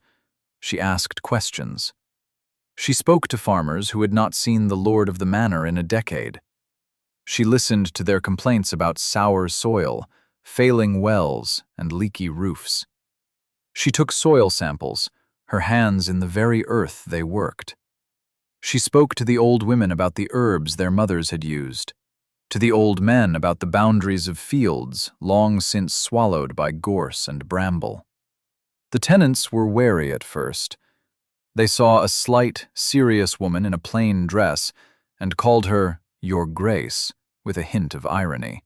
She asked questions. She spoke to farmers who had not seen the lord of the manor in a decade. She listened to their complaints about sour soil, failing wells, and leaky roofs. She took soil samples, her hands in the very earth they worked. She spoke to the old women about the herbs their mothers had used, to the old men about the boundaries of fields long since swallowed by gorse and bramble. The tenants were wary at first. They saw a slight, serious woman in a plain dress and called her Your Grace, with a hint of irony.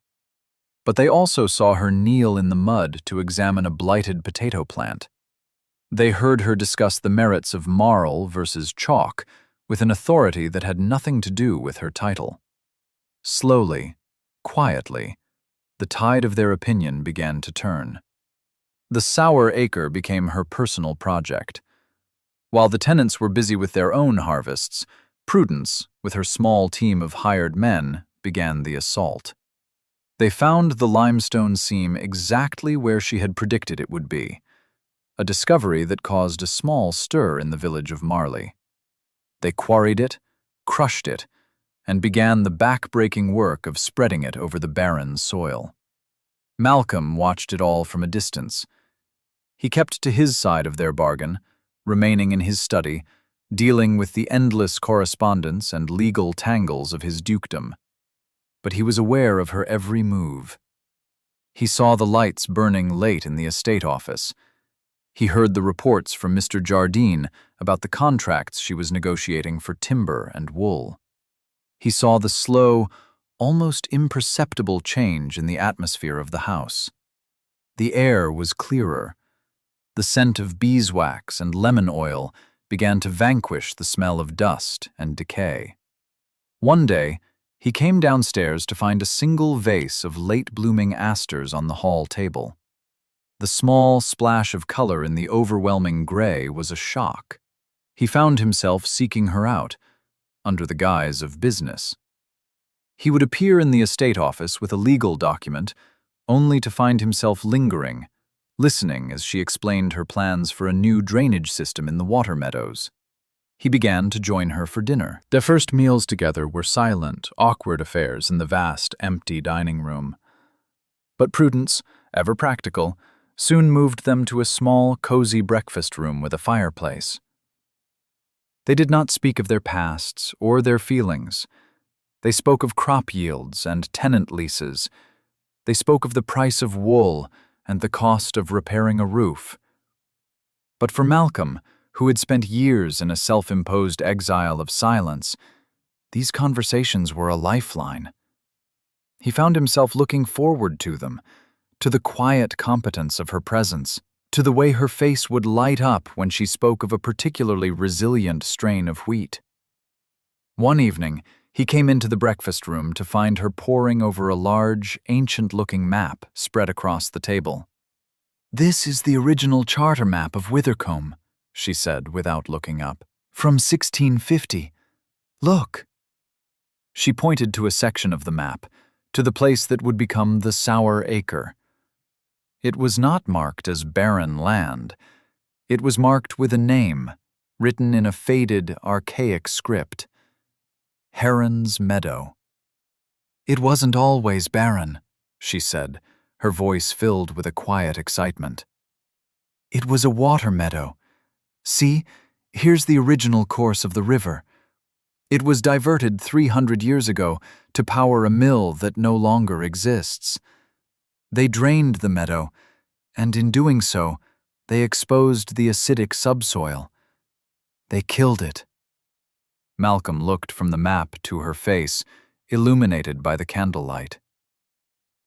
But they also saw her kneel in the mud to examine a blighted potato plant. They heard her discuss the merits of marl versus chalk with an authority that had nothing to do with her title. Slowly, quietly, the tide of their opinion began to turn. The sour acre became her personal project. While the tenants were busy with their own harvests, Prudence, with her small team of hired men, began the assault. They found the limestone seam exactly where she had predicted it would be, a discovery that caused a small stir in the village of Marley. They quarried it, crushed it, and began the back-breaking work of spreading it over the barren soil. Malcolm watched it all from a distance. He kept to his side of their bargain, remaining in his study, dealing with the endless correspondence and legal tangles of his dukedom. But he was aware of her every move. He saw the lights burning late in the estate office. He heard the reports from Mr. Jardine about the contracts she was negotiating for timber and wool. He saw the slow, almost imperceptible change in the atmosphere of the house. The air was clearer. The scent of beeswax and lemon oil began to vanquish the smell of dust and decay. One day, he came downstairs to find a single vase of late-blooming asters on the hall table. The small splash of color in the overwhelming gray was a shock. He found himself seeking her out, under the guise of business. He would appear in the estate office with a legal document, only to find himself lingering, listening as she explained her plans for a new drainage system in the water meadows. He began to join her for dinner. Their first meals together were silent, awkward affairs in the vast, empty dining room. But Prudence, ever practical, soon moved them to a small, cozy breakfast room with a fireplace. They did not speak of their pasts or their feelings. They spoke of crop yields and tenant leases. They spoke of the price of wool and the cost of repairing a roof. But for Malcolm, who had spent years in a self-imposed exile of silence, these conversations were a lifeline. He found himself looking forward to them, to the quiet competence of her presence, to the way her face would light up when she spoke of a particularly resilient strain of wheat. One evening, he came into the breakfast room to find her poring over a large, ancient-looking map spread across the table. "This is the original charter map of Withercombe," she said without looking up, "from 1650. Look." She pointed to a section of the map, to the place that would become the Sour Acre. It was not marked as barren land. It was marked with a name, written in a faded, archaic script. Heron's Meadow. "It wasn't always barren," she said, her voice filled with a quiet excitement. "It was a water meadow. See, here's the original course of the river. It was diverted 300 years ago to power a mill that no longer exists. They drained the meadow, and in doing so, they exposed the acidic subsoil. They killed it." Malcolm looked from the map to her face, illuminated by the candlelight.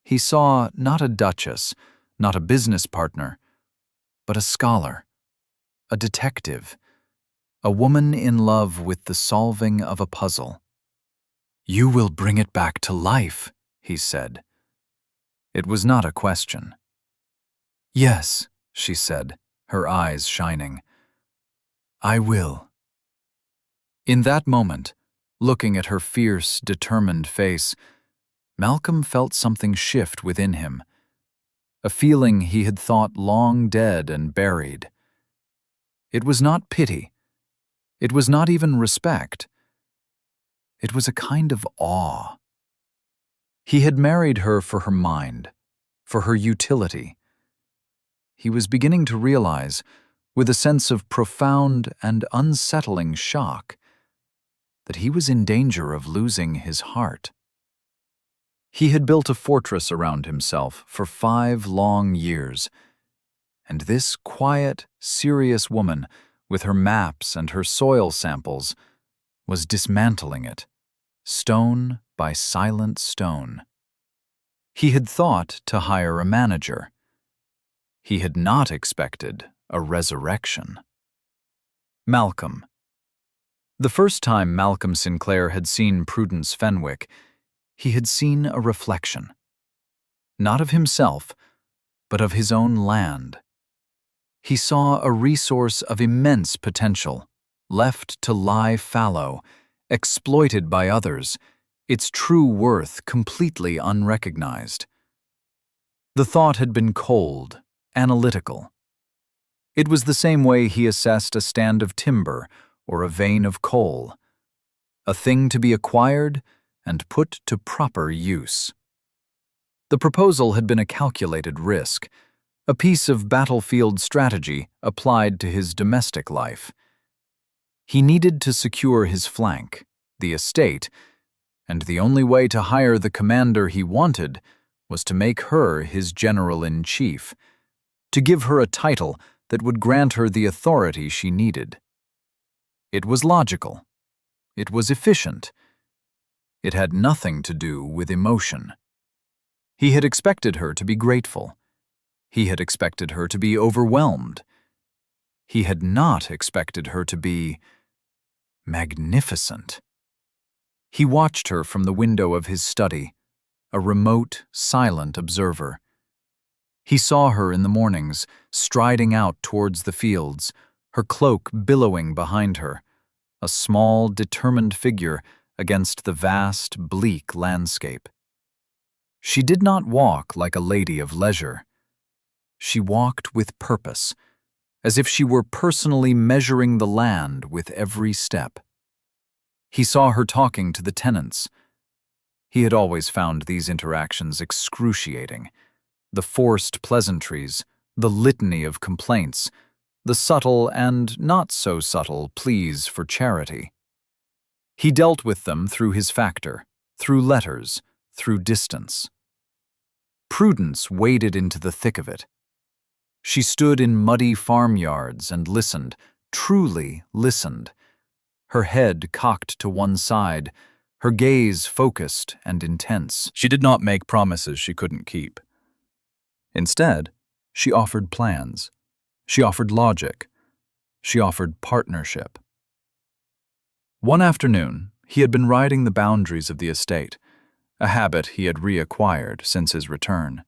He saw not a duchess, not a business partner, but a scholar, a detective, a woman in love with the solving of a puzzle. "You will bring it back to life," he said. It was not a question. "Yes," she said, her eyes shining. "I will." In that moment, looking at her fierce, determined face, Malcolm felt something shift within him, a feeling he had thought long dead and buried. It was not pity. It was not even respect. It was a kind of awe. He had married her for her mind, for her utility. He was beginning to realize, with a sense of profound and unsettling shock, that he was in danger of losing his heart. He had built a fortress around himself for 5 long years, and this quiet, serious woman with her maps and her soil samples, was dismantling it, stone by silent stone. He had thought to hire a manager. He had not expected a resurrection. Malcolm. The first time Malcolm Sinclair had seen Prudence Fenwick, he had seen a reflection. Not of himself, but of his own land. He saw a resource of immense potential, left to lie fallow, exploited by others, its true worth completely unrecognized. The thought had been cold, analytical. It was the same way he assessed a stand of timber or a vein of coal, a thing to be acquired and put to proper use. The proposal had been a calculated risk, a piece of battlefield strategy applied to his domestic life. He needed to secure his flank, the estate, and the only way to hire the commander he wanted was to make her his general-in-chief, to give her a title that would grant her the authority she needed. It was logical. It was efficient. It had nothing to do with emotion. He had expected her to be grateful. He had expected her to be overwhelmed. He had not expected her to be magnificent. He watched her from the window of his study, a remote, silent observer. He saw her in the mornings, striding out towards the fields, her cloak billowing behind her, a small, determined figure against the vast, bleak landscape. She did not walk like a lady of leisure. She walked with purpose, as if she were personally measuring the land with every step. He saw her talking to the tenants. He had always found these interactions excruciating. The forced pleasantries, the litany of complaints, the subtle and not so subtle pleas for charity. He dealt with them through his factor, through letters, through distance. Prudence waded into the thick of it. She stood in muddy farmyards and listened, truly listened, her head cocked to one side, her gaze focused and intense. She did not make promises she couldn't keep. Instead, she offered plans. She offered logic. She offered partnership. One afternoon, he had been riding the boundaries of the estate, a habit he had reacquired since his return.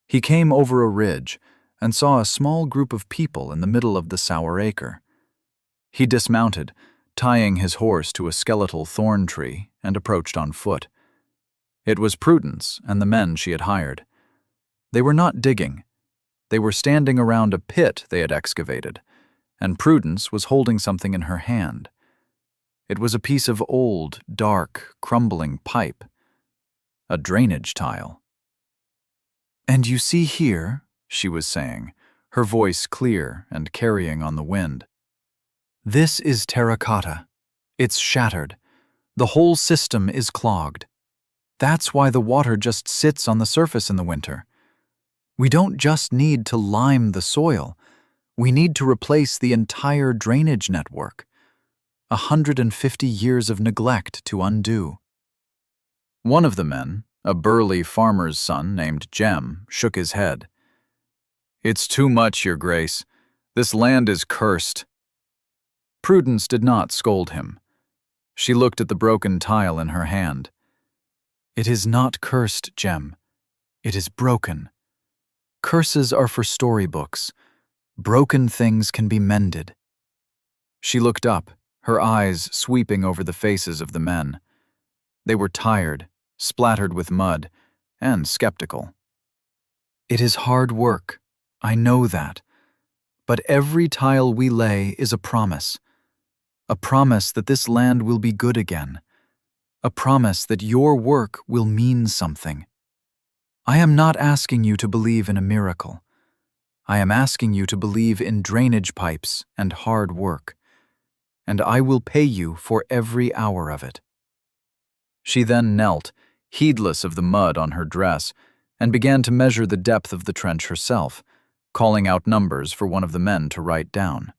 He came over a ridge and saw a small group of people in the middle of the sour acre. He dismounted, tying his horse to a skeletal thorn tree, and approached on foot. It was Prudence and the men she had hired. They were not digging. They were standing around a pit they had excavated, and Prudence was holding something in her hand. It was a piece of old, dark, crumbling pipe, a drainage tile. "And you see here," she was saying, her voice clear and carrying on the wind, "this is terracotta. It's shattered. The whole system is clogged. That's why the water just sits on the surface in the winter. We don't just need to lime the soil. We need to replace the entire drainage network. 150 years of neglect to undo." One of the men, a burly farmer's son named Jem, shook his head. "It's too much, Your Grace. This land is cursed." Prudence did not scold him. She looked at the broken tile in her hand. "It is not cursed, Jem. It is broken. Curses are for storybooks. Broken things can be mended." She looked up, her eyes sweeping over the faces of the men. They were tired, splattered with mud, and skeptical. "It is hard work. I know that. But every tile we lay is a promise that this land will be good again, a promise that your work will mean something. I am not asking you to believe in a miracle. I am asking you to believe in drainage pipes and hard work, and I will pay you for every hour of it." She then knelt, heedless of the mud on her dress, and began to measure the depth of the trench herself, calling out numbers for one of the men to write down.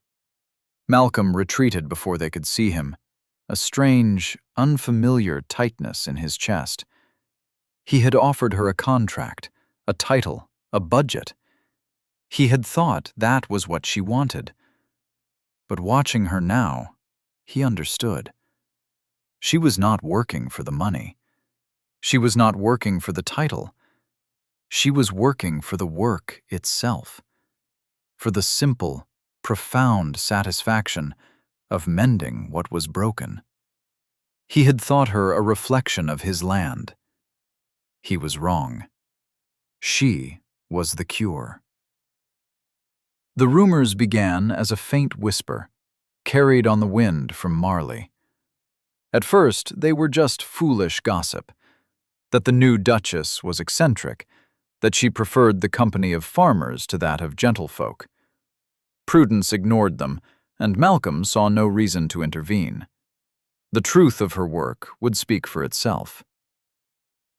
Malcolm retreated before they could see him, a strange, unfamiliar tightness in his chest. He had offered her a contract, a title, a budget. He had thought that was what she wanted. But watching her now, he understood. She was not working for the money. She was not working for the title. She was working for the work itself, for the simple, profound satisfaction of mending what was broken. He had thought her a reflection of his land. He was wrong. She was the cure. The rumors began as a faint whisper, carried on the wind from Marley. At first, they were just foolish gossip, that the new Duchess was eccentric, that she preferred the company of farmers to that of gentlefolk. Prudence ignored them, and Malcolm saw no reason to intervene. The truth of her work would speak for itself.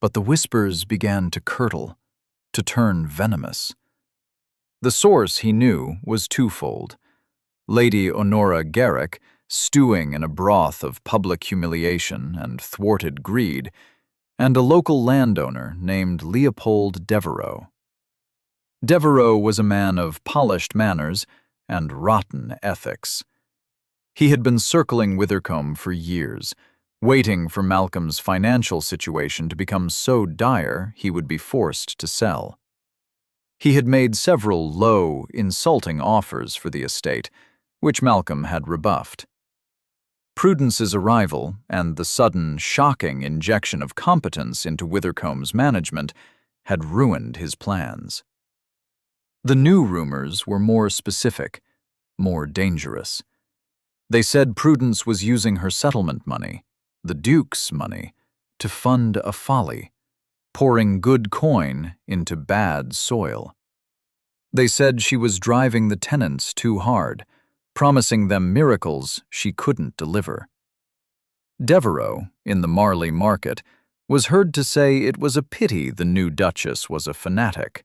But the whispers began to curdle, to turn venomous. The source, he knew, was twofold. Lady Honora Garrick, stewing in a broth of public humiliation and thwarted greed, and a local landowner named Leopold Devereux. Devereux was a man of polished manners and rotten ethics. He had been circling Withercombe for years, waiting for Malcolm's financial situation to become so dire he would be forced to sell. He had made several low, insulting offers for the estate, which Malcolm had rebuffed. Prudence's arrival and the sudden, shocking injection of competence into Withercombe's management had ruined his plans. The new rumors were more specific, more dangerous. They said Prudence was using her settlement money, the Duke's money, to fund a folly, pouring good coin into bad soil. They said she was driving the tenants too hard, promising them miracles she couldn't deliver. Devereux, in the Marley market, was heard to say it was a pity the new Duchess was a fanatic.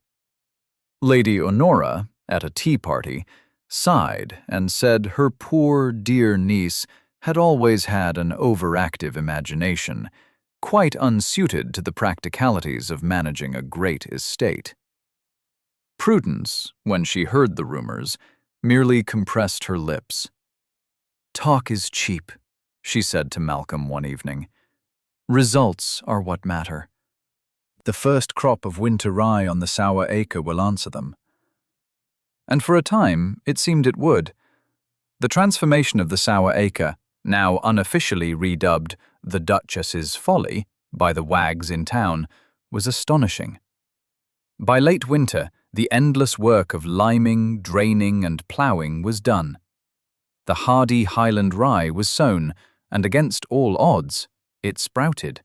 Lady Honora, at a tea party, sighed and said her poor, dear niece had always had an overactive imagination, quite unsuited to the practicalities of managing a great estate. Prudence, when she heard the rumors, merely compressed her lips. "Talk is cheap," she said to Malcolm one evening. "Results are what matter. The first crop of winter rye on the Sour Acre will answer them." And for a time, it seemed it would. The transformation of the Sour Acre, now unofficially redubbed the Duchess's Folly by the wags in town, was astonishing. By late winter, the endless work of liming, draining, and ploughing was done. The hardy Highland rye was sown, and against all odds, it sprouted.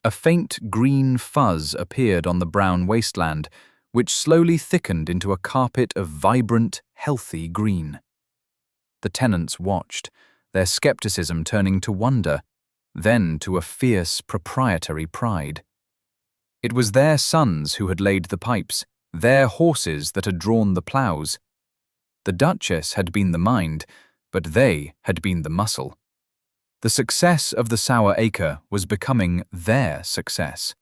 A faint green fuzz appeared on the brown wasteland, which slowly thickened into a carpet of vibrant, healthy green. The tenants watched, their skepticism turning to wonder, then to a fierce proprietary pride. It was their sons who had laid the pipes, their horses that had drawn the ploughs. The Duchess had been the mind, but they had been the muscle. The success of the Sour Acre was becoming their success.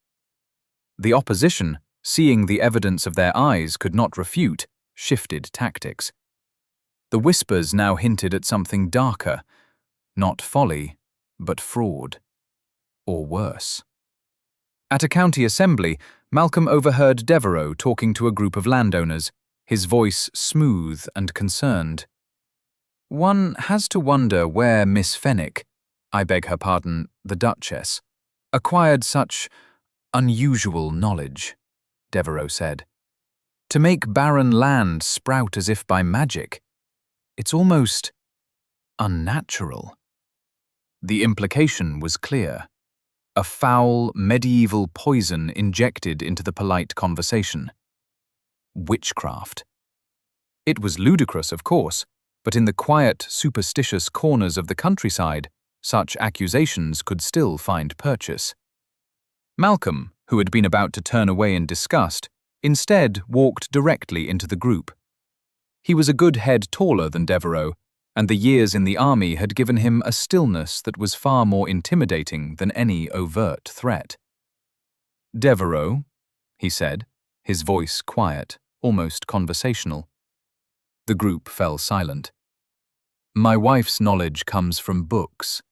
The opposition, seeing the evidence of their eyes could not refute, shifted tactics. The whispers now hinted at something darker, not folly, but fraud. Or worse. At a county assembly, Malcolm overheard Devereux talking to a group of landowners, his voice smooth and concerned. "One has to wonder where Miss Fenwick, I beg her pardon, the Duchess, acquired such unusual knowledge," Devereux said. "To make barren land sprout as if by magic. It's almost unnatural." The implication was clear. A foul, medieval poison injected into the polite conversation. Witchcraft. It was ludicrous, of course, but in the quiet, superstitious corners of the countryside, such accusations could still find purchase. Malcolm, who had been about to turn away in disgust, instead walked directly into the group. He was a good head taller than Devereux, and the years in the army had given him a stillness that was far more intimidating than any overt threat. "Devereux," he said, his voice quiet, almost conversational. The group fell silent. "My wife's knowledge comes from books,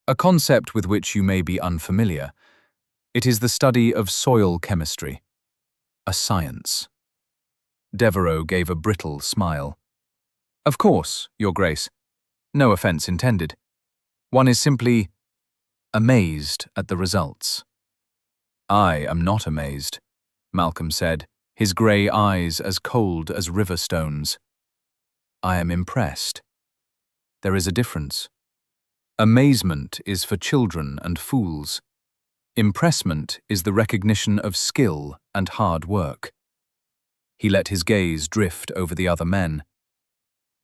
a concept with which you may be unfamiliar. It is the study of soil chemistry, a science." Devereux gave a brittle smile. "Of course, Your Grace. No offense intended. One is simply amazed at the results." "I am not amazed," Malcolm said, his grey eyes as cold as river stones. "I am impressed. There is a difference. Amazement is for children and fools. Impressment is the recognition of skill and hard work." He let his gaze drift over the other men.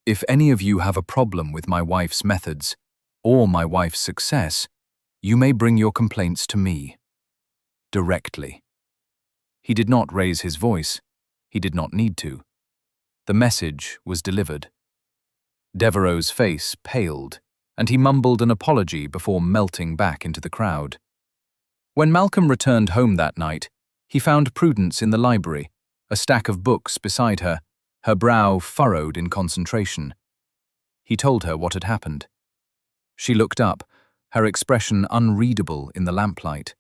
"If any of you have a problem with my wife's methods, or my wife's success, you may bring your complaints to me. Directly." He did not raise his voice. He did not need to. The message was delivered. Devereux's face paled, and he mumbled an apology before melting back into the crowd. When Malcolm returned home that night, he found Prudence in the library, a stack of books beside her, her brow furrowed in concentration. He told her what had happened. She looked up, her expression unreadable in the lamplight.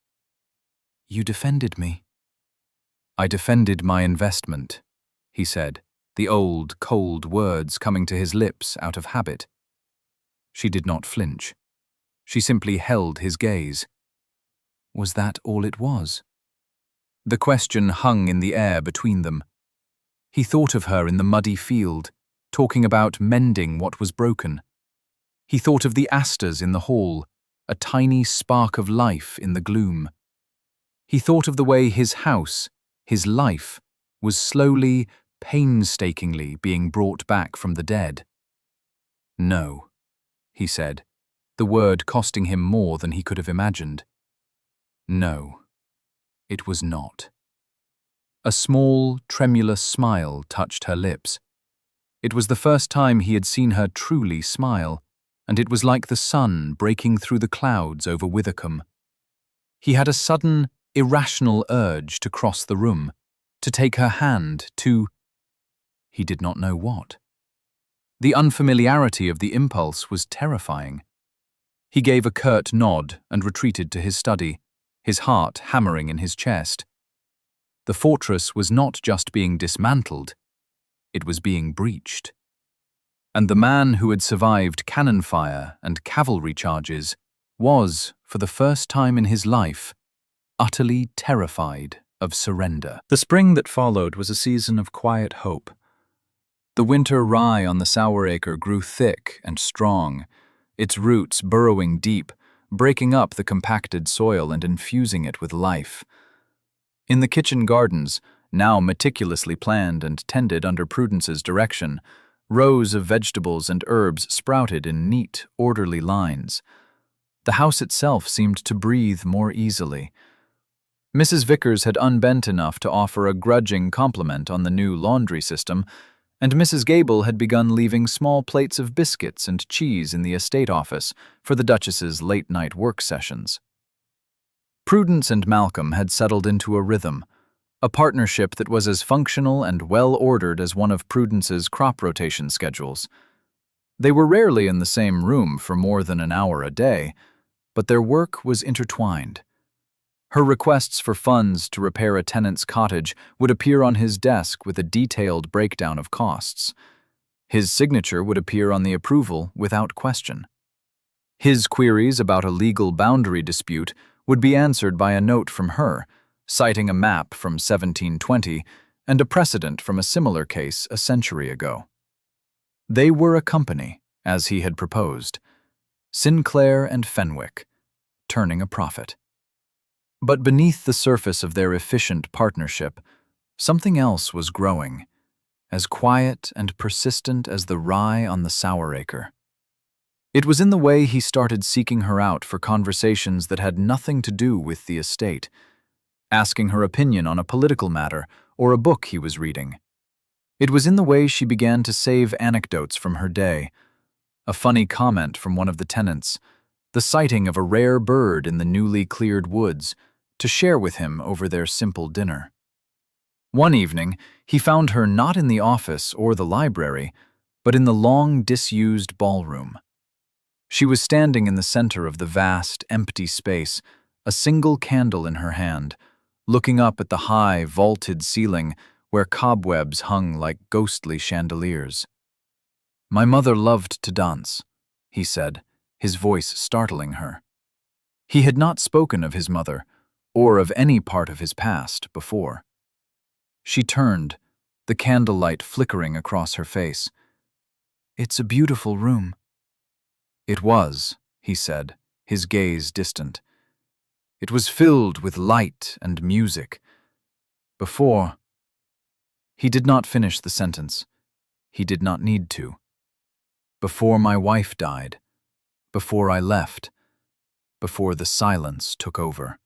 "You defended me." "I defended my investment," he said, the old, cold words coming to his lips out of habit. She did not flinch. She simply held his gaze. Was that all it was? The question hung in the air between them. He thought of her in the muddy field, talking about mending what was broken. He thought of the asters in the hall, a tiny spark of life in the gloom. He thought of the way his house, his life, was slowly, painstakingly being brought back from the dead. "No," he said, the word costing him more than he could have imagined. "No, it was not." A small, tremulous smile touched her lips. It was the first time he had seen her truly smile, and it was like the sun breaking through the clouds over Withycombe. He had a sudden, irrational urge to cross the room, to take her hand, he did not know what. The unfamiliarity of the impulse was terrifying. He gave a curt nod and retreated to his study, his heart hammering in his chest. The fortress was not just being dismantled, it was being breached. And the man who had survived cannon fire and cavalry charges was, for the first time in his life, utterly terrified of surrender. The spring that followed was a season of quiet hope. The winter rye on the Souracre grew thick and strong, its roots burrowing deep, breaking up the compacted soil and infusing it with life. In the kitchen gardens, now meticulously planned and tended under Prudence's direction, rows of vegetables and herbs sprouted in neat, orderly lines. The house itself seemed to breathe more easily. Mrs. Vickers had unbent enough to offer a grudging compliment on the new laundry system, and Mrs. Gable had begun leaving small plates of biscuits and cheese in the estate office for the Duchess's late-night work sessions. Prudence and Malcolm had settled into a rhythm, a partnership that was as functional and well-ordered as one of Prudence's crop rotation schedules. They were rarely in the same room for more than an hour a day, but their work was intertwined. Her requests for funds to repair a tenant's cottage would appear on his desk with a detailed breakdown of costs. His signature would appear on the approval without question. His queries about a legal boundary dispute would be answered by a note from her, citing a map from 1720 and a precedent from a similar case a century ago. They were a company, as he had proposed, Sinclair and Fenwick, turning a profit. But beneath the surface of their efficient partnership, something else was growing, as quiet and persistent as the rye on the Souracre. It was in the way he started seeking her out for conversations that had nothing to do with the estate, asking her opinion on a political matter or a book he was reading. It was in the way she began to save anecdotes from her day, a funny comment from one of the tenants, the sighting of a rare bird in the newly cleared woods, to share with him over their simple dinner. One evening, he found her not in the office or the library, but in the long disused ballroom. She was standing in the center of the vast, empty space, a single candle in her hand, looking up at the high, vaulted ceiling where cobwebs hung like ghostly chandeliers. "My mother loved to dance," he said, his voice startling her. He had not spoken of his mother, or of any part of his past, before. She turned, the candlelight flickering across her face. "It's a beautiful room." "It was," he said, his gaze distant. "It was filled with light and music. Before—" He did not finish the sentence. He did not need to. "Before my wife died, before I left, before the silence took over."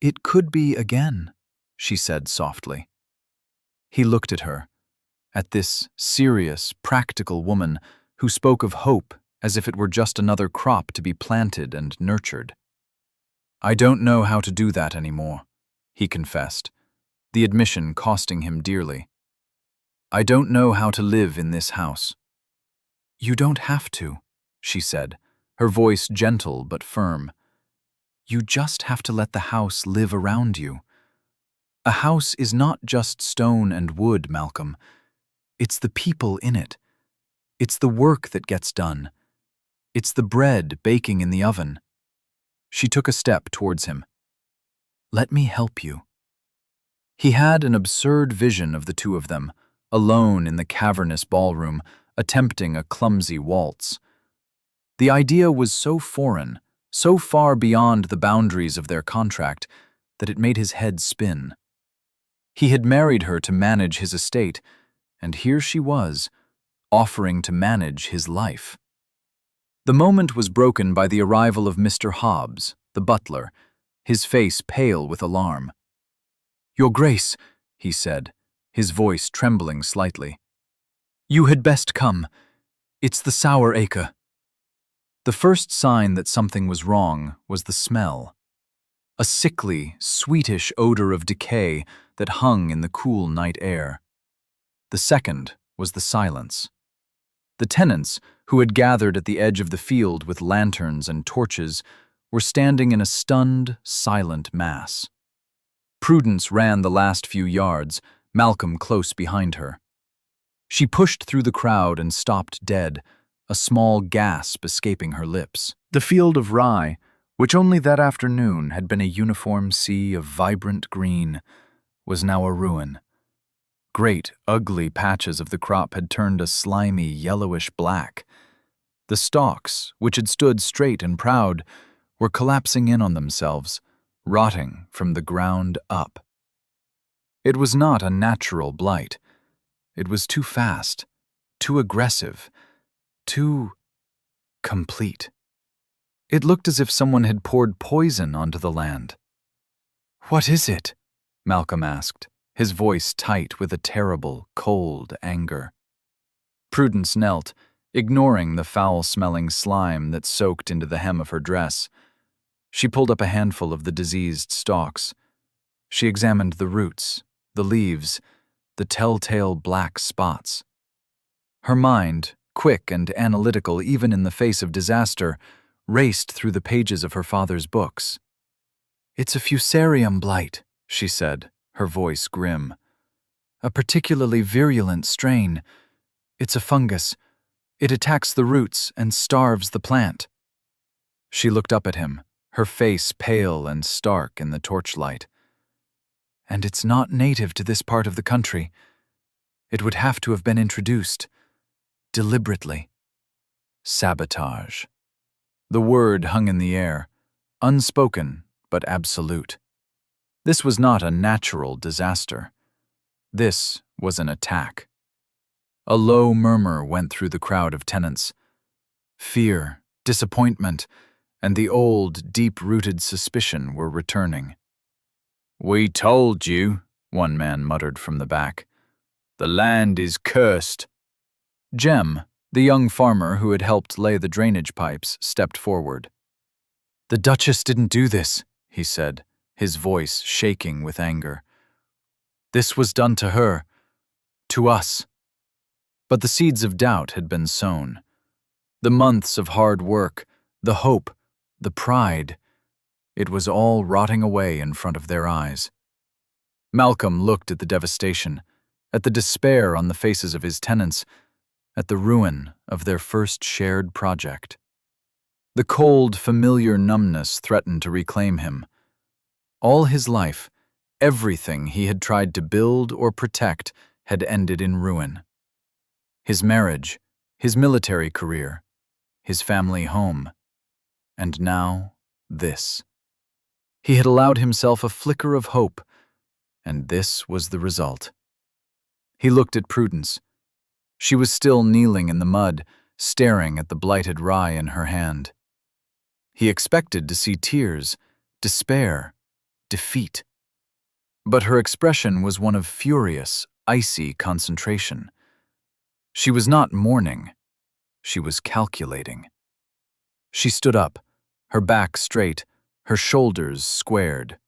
"It could be again," she said softly. He looked at her, at this serious, practical woman who spoke of hope as if it were just another crop to be planted and nurtured. "I don't know how to do that anymore," he confessed, the admission costing him dearly. "I don't know how to live in this house." "You don't have to," she said, her voice gentle but firm. "You just have to let the house live around you. A house is not just stone and wood, Malcolm. It's the people in it. It's the work that gets done. It's the bread baking in the oven." She took a step towards him. "Let me help you." He had an absurd vision of the two of them, alone in the cavernous ballroom, attempting a clumsy waltz. The idea was so foreign, so far beyond the boundaries of their contract, that it made his head spin. He had married her to manage his estate, and here she was, offering to manage his life. The moment was broken by the arrival of Mr. Hobbs, the butler, his face pale with alarm. "Your Grace," he said, his voice trembling slightly. "You had best come. It's the sour acre." The first sign that something was wrong was the smell. A sickly, sweetish odor of decay that hung in the cool night air. The second was the silence. The tenants, who had gathered at the edge of the field with lanterns and torches, were standing in a stunned, silent mass. Prudence ran the last few yards, Malcolm close behind her. She pushed through the crowd and stopped dead, a small gasp escaping her lips. The field of rye, which only that afternoon had been a uniform sea of vibrant green, was now a ruin. Great, ugly patches of the crop had turned a slimy, yellowish black. The stalks, which had stood straight and proud, were collapsing in on themselves, rotting from the ground up. It was not a natural blight. It was too fast, too aggressive, too complete. It looked as if someone had poured poison onto the land. "What is it?" Malcolm asked, his voice tight with a terrible, cold anger. Prudence knelt, ignoring the foul-smelling slime that soaked into the hem of her dress. She pulled up a handful of the diseased stalks. She examined the roots, the leaves, the telltale black spots. Her mind, quick and analytical even in the face of disaster, raced through the pages of her father's books. "It's a fusarium blight," she said, her voice grim. "A particularly virulent strain. It's a fungus. It attacks the roots and starves the plant." She looked up at him, her face pale and stark in the torchlight. "And it's not native to this part of the country. It would have to have been introduced. Deliberately." Sabotage. The word hung in the air, unspoken but absolute. This was not a natural disaster. This was an attack. A low murmur went through the crowd of tenants. Fear, disappointment, and the old, deep-rooted suspicion were returning. "We told you," one man muttered from the back. "The land is cursed." Jem, The young farmer who had helped lay the drainage pipes stepped forward. "The Duchess didn't do this," he said, his voice shaking with anger. "This was done to her, to us." But the seeds of doubt had been sown. The months of hard work, the hope, the pride, it was all rotting away in front of their eyes. Malcolm looked at the devastation, at the despair on the faces of his tenants, at the ruin of their first shared project. The cold, familiar numbness threatened to reclaim him. All his life, everything he had tried to build or protect had ended in ruin. His marriage, his military career, his family home, and now this. He had allowed himself a flicker of hope, and this was the result. He looked at Prudence. She was still kneeling in the mud, staring at the blighted rye in her hand. He expected to see tears, despair, defeat. But her expression was one of furious, icy concentration. She was not mourning. She was calculating. She stood up, her back straight, her shoulders squared.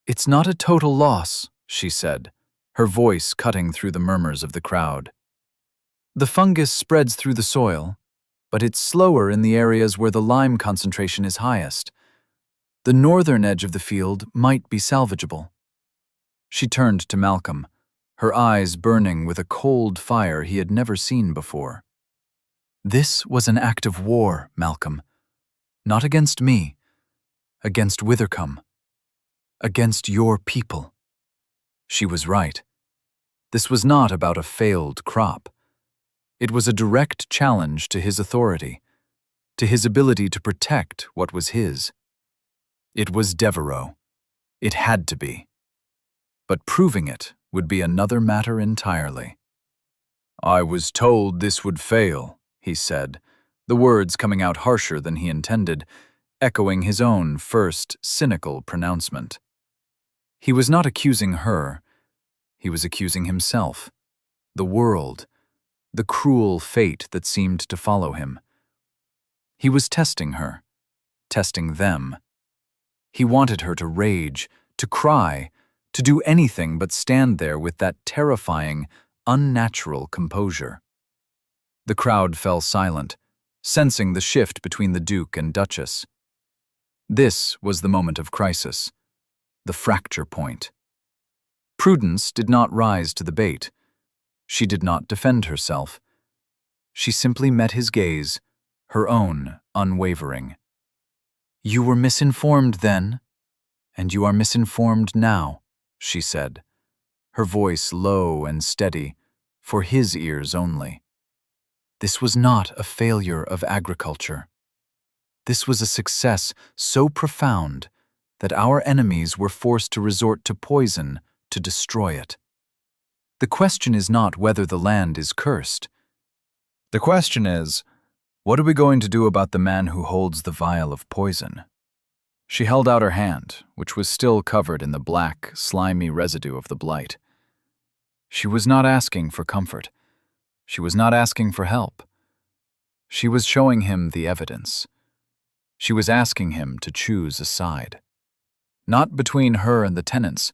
"It's not a total loss," she said, her voice cutting through the murmurs of the crowd. "The fungus spreads through the soil, but it's slower in the areas where the lime concentration is highest. The northern edge of the field might be salvageable." She turned to Malcolm, her eyes burning with a cold fire he had never seen before. "This was an act of war, Malcolm. Not against me, against Withercombe, against your people." She was right. This was not about a failed crop. It was a direct challenge to his authority, to his ability to protect what was his. It was Devereaux. It had to be. But proving it would be another matter entirely. "I was told this would fail," he said, the words coming out harsher than he intended, echoing his own first cynical pronouncement. He was not accusing her. He was accusing himself, the world, the cruel fate that seemed to follow him. He was testing her, testing them. He wanted her to rage, to cry, to do anything but stand there with that terrifying, unnatural composure. The crowd fell silent, sensing the shift between the Duke and Duchess. This was the moment of crisis, the fracture point. Prudence did not rise to the bait. She did not defend herself. She simply met his gaze, her own unwavering. "You were misinformed then, and you are misinformed now," she said, her voice low and steady, for his ears only. This was not a failure of agriculture. This was a success so profound that our enemies were forced to resort to poison to destroy it. The question is not whether the land is cursed. The question is, what are we going to do about the man who holds the vial of poison? She held out her hand, which was still covered in the black, slimy residue of the blight. She was not asking for comfort. She was not asking for help. She was showing him the evidence. She was asking him to choose a side. Not between her and the tenants,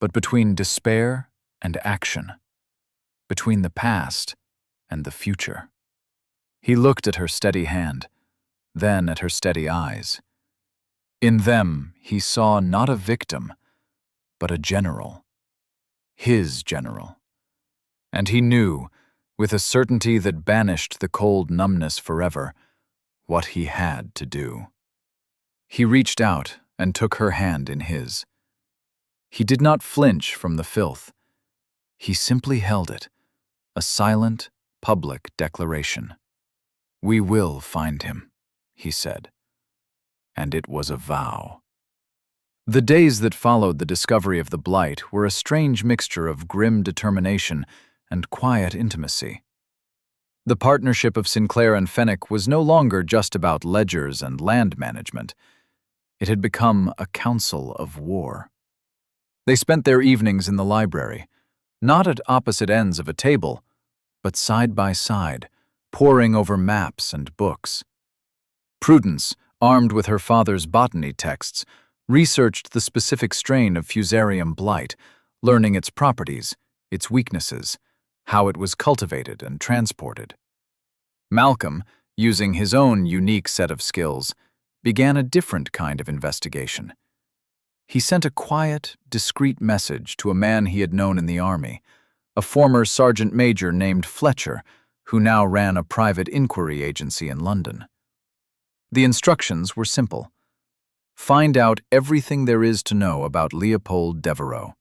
but between despair and action. Between the past and the future. He looked at her steady hand, then at her steady eyes. In them, he saw not a victim, but a general. His general. And he knew, with a certainty that banished the cold numbness forever, what he had to do. He reached out and took her hand in his. He did not flinch from the filth. He simply held it, a silent, public declaration. "We will find him," he said. And it was a vow. The days that followed the discovery of the blight were a strange mixture of grim determination and quiet intimacy. The partnership of Sinclair and Fenwick was no longer just about ledgers and land management. It had become a council of war. They spent their evenings in the library, not at opposite ends of a table, but side by side, poring over maps and books. Prudence, armed with her father's botany texts, researched the specific strain of Fusarium blight, learning its properties, its weaknesses, how it was cultivated and transported. Malcolm, using his own unique set of skills, began a different kind of investigation. He sent a quiet, discreet message to a man he had known in the army, a former sergeant major named Fletcher, who now ran a private inquiry agency in London. The instructions were simple. Find out everything there is to know about Leopold Devereux,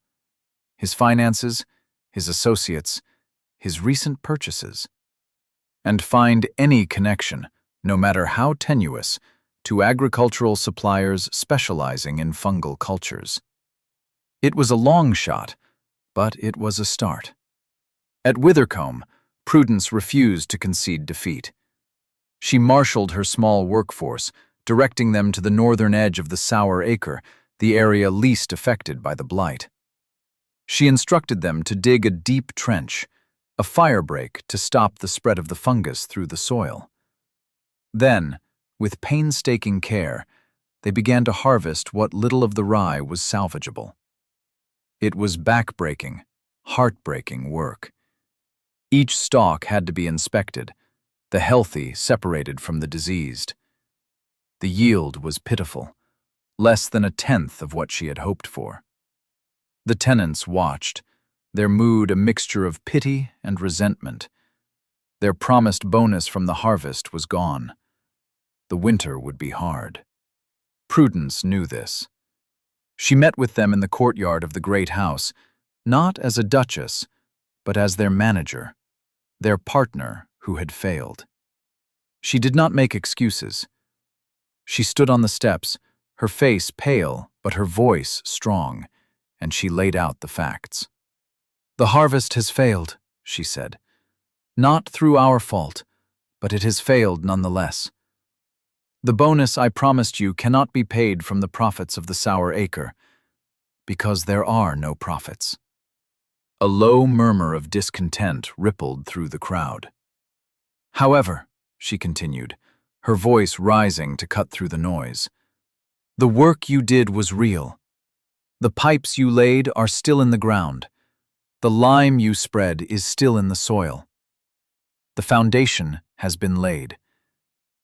his finances, his associates, his recent purchases, and find any connection, no matter how tenuous, to agricultural suppliers specializing in fungal cultures. It was a long shot, but it was a start. At Withercombe, Prudence refused to concede defeat. She marshaled her small workforce, directing them to the northern edge of the Sour Acre, the area least affected by the blight. She instructed them to dig a deep trench, a firebreak to stop the spread of the fungus through the soil. Then, with painstaking care, they began to harvest what little of the rye was salvageable. It was back-breaking, heart-breaking work. Each stalk had to be inspected, the healthy separated from the diseased. The yield was pitiful, less than a tenth of what she had hoped for. The tenants watched, their mood a mixture of pity and resentment. Their promised bonus from the harvest was gone. The winter would be hard. Prudence knew this. She met with them in the courtyard of the great house, not as a duchess, but as their manager, their partner who had failed. She did not make excuses. She stood on the steps, her face pale but her voice strong, and she laid out the facts. "The harvest has failed," she said. "Not through our fault, but it has failed nonetheless. The bonus I promised you cannot be paid from the profits of the Sour Acre, because there are no profits." A low murmur of discontent rippled through the crowd. "However," she continued, her voice rising to cut through the noise, "the work you did was real. The pipes you laid are still in the ground. The lime you spread is still in the soil. The foundation has been laid,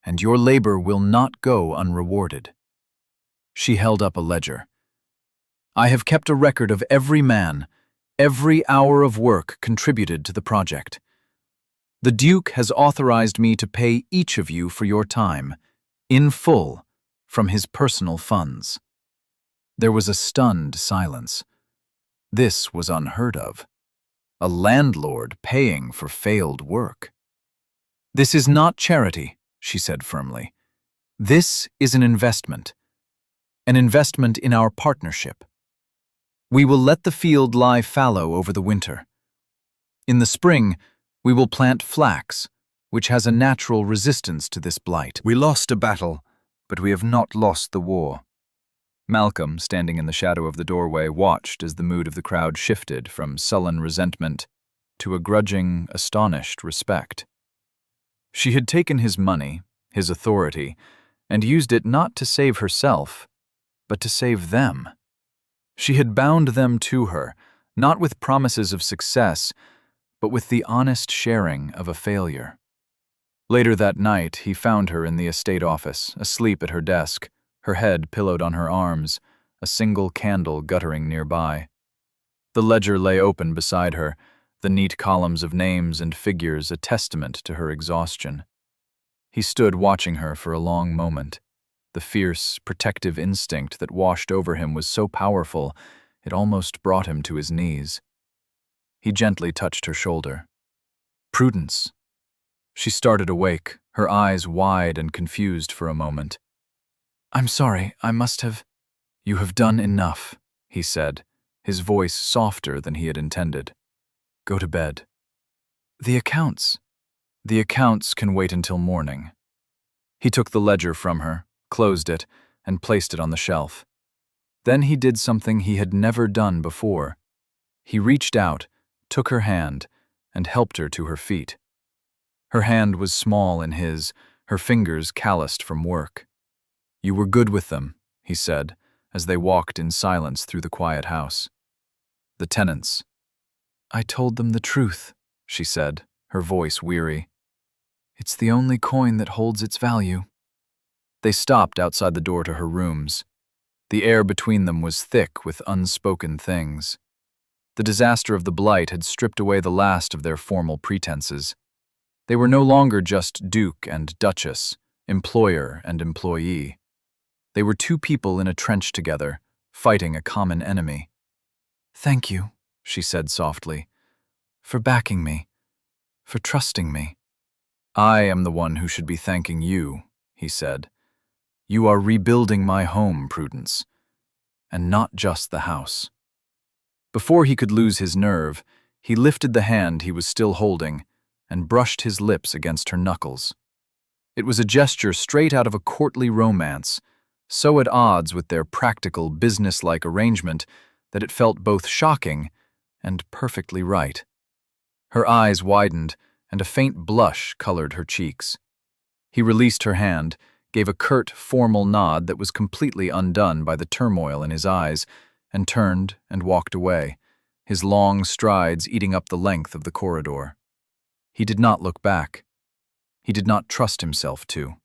and your labor will not go unrewarded." She held up a ledger. "I have kept a record of every man, every hour of work contributed to the project. The Duke has authorized me to pay each of you for your time, in full, from his personal funds." There was a stunned silence. This was unheard of. A landlord paying for failed work. "This is not charity," she said firmly. "This is an investment in our partnership. We will let the field lie fallow over the winter. In the spring, we will plant flax, which has a natural resistance to this blight. We lost a battle, but we have not lost the war." Malcolm, standing in the shadow of the doorway, watched as the mood of the crowd shifted from sullen resentment to a grudging, astonished respect. She had taken his money, his authority, and used it not to save herself, but to save them. She had bound them to her, not with promises of success, but with the honest sharing of a failure. Later that night, he found her in the estate office, asleep at her desk, her head pillowed on her arms, a single candle guttering nearby. The ledger lay open beside her, the neat columns of names and figures a testament to her exhaustion. He stood watching her for a long moment. The fierce, protective instinct that washed over him was so powerful, it almost brought him to his knees. He gently touched her shoulder. "Prudence." She started awake, her eyes wide and confused for a moment. "I'm sorry, I must have—" "You have done enough," he said, his voice softer than he had intended. "Go to bed." "The accounts." "The accounts can wait until morning." He took the ledger from her, closed it, and placed it on the shelf. Then he did something he had never done before. He reached out, took her hand, and helped her to her feet. Her hand was small in his, her fingers calloused from work. "You were good with them," he said, as they walked in silence through the quiet house. The tenants. "I told them the truth," she said, her voice weary. "It's the only coin that holds its value." They stopped outside the door to her rooms. The air between them was thick with unspoken things. The disaster of the blight had stripped away the last of their formal pretenses. They were no longer just Duke and Duchess, employer and employee. They were two people in a trench together, fighting a common enemy. "Thank you," she said softly, "for backing me, for trusting me." "I am the one who should be thanking you," he said. "You are rebuilding my home, Prudence, and not just the house." Before he could lose his nerve, he lifted the hand he was still holding and brushed his lips against her knuckles. It was a gesture straight out of a courtly romance, so at odds with their practical, businesslike arrangement that it felt both shocking and perfectly right. Her eyes widened, and a faint blush colored her cheeks. He released her hand, gave a curt, formal nod that was completely undone by the turmoil in his eyes, and turned and walked away, his long strides eating up the length of the corridor. He did not look back. He did not trust himself to.